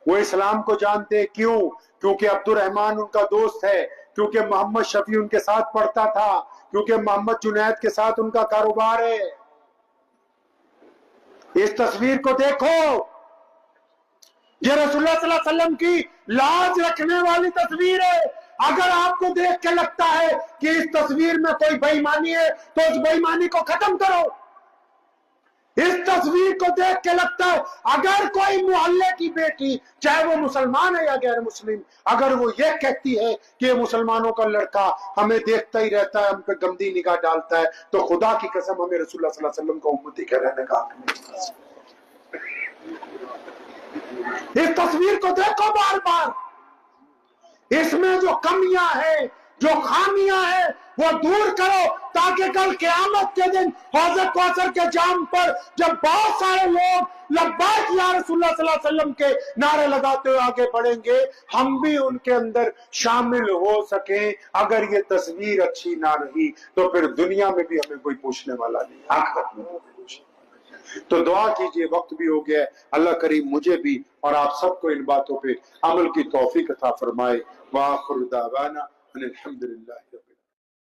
وہ اسلام کو جانتے ہیں۔ کیوں؟ کیونکہ عبد الرحمن ان کا دوست ہے، کیونکہ محمد شفیع ان کے ساتھ پڑھتا تھا، کیونکہ محمد جنید کے ساتھ ان کا کاروبار ہے۔ اس تصویر کو دیکھو، یہ رسول اللہ صلی اللہ علیہ وسلم کی لاج رکھنے والی تصویر ہے۔ اگر آپ کو دیکھ کے لگتا ہے کہ اس تصویر میں کوئی بے ایمانی ہے تو اس بے ایمانی کو ختم کرو۔ اس تصویر کو دیکھ کے لگتا ہے اگر کوئی محلے کی بیٹی، چاہے وہ مسلمان ہے یا غیر مسلم، اگر وہ یہ کہتی ہے کہ یہ مسلمانوں کا لڑکا ہمیں دیکھتا ہی رہتا ہے، ہم پہ گندی نگاہ ڈالتا ہے، تو خدا کی قسم ہمیں رسول اللہ صلی اللہ علیہ وسلم کو امتی کے رہنے کا حق نہیں۔ اس تصویر کو دیکھو بار بار، اس میں جو کمیاں ہیں، جو خامیاں ہیں، وہ دور کرو، تاکہ کل قیامت کے دن حوض کوثر کے جام پر جب بہت سارے لوگ لبیک یا رسول اللہ صلی اللہ علیہ وسلم کے نعرے لگاتے ہوئے آگے بڑھیں گے، ہم بھی ان کے اندر شامل ہو سکیں۔ اگر یہ تصویر اچھی نہ رہی تو پھر دنیا میں بھی ہمیں کوئی پوچھنے والا نہیں، آخرت میں بھی پوچھنے والا نہیں۔ تو دعا کیجئے، وقت بھی ہو گیا ہے، اللہ کریم مجھے بھی اور آپ سب کو ان باتوں پہ عمل کی توفیق عطا فرمائے۔ وآخر دعوانا ان الحمدللہ۔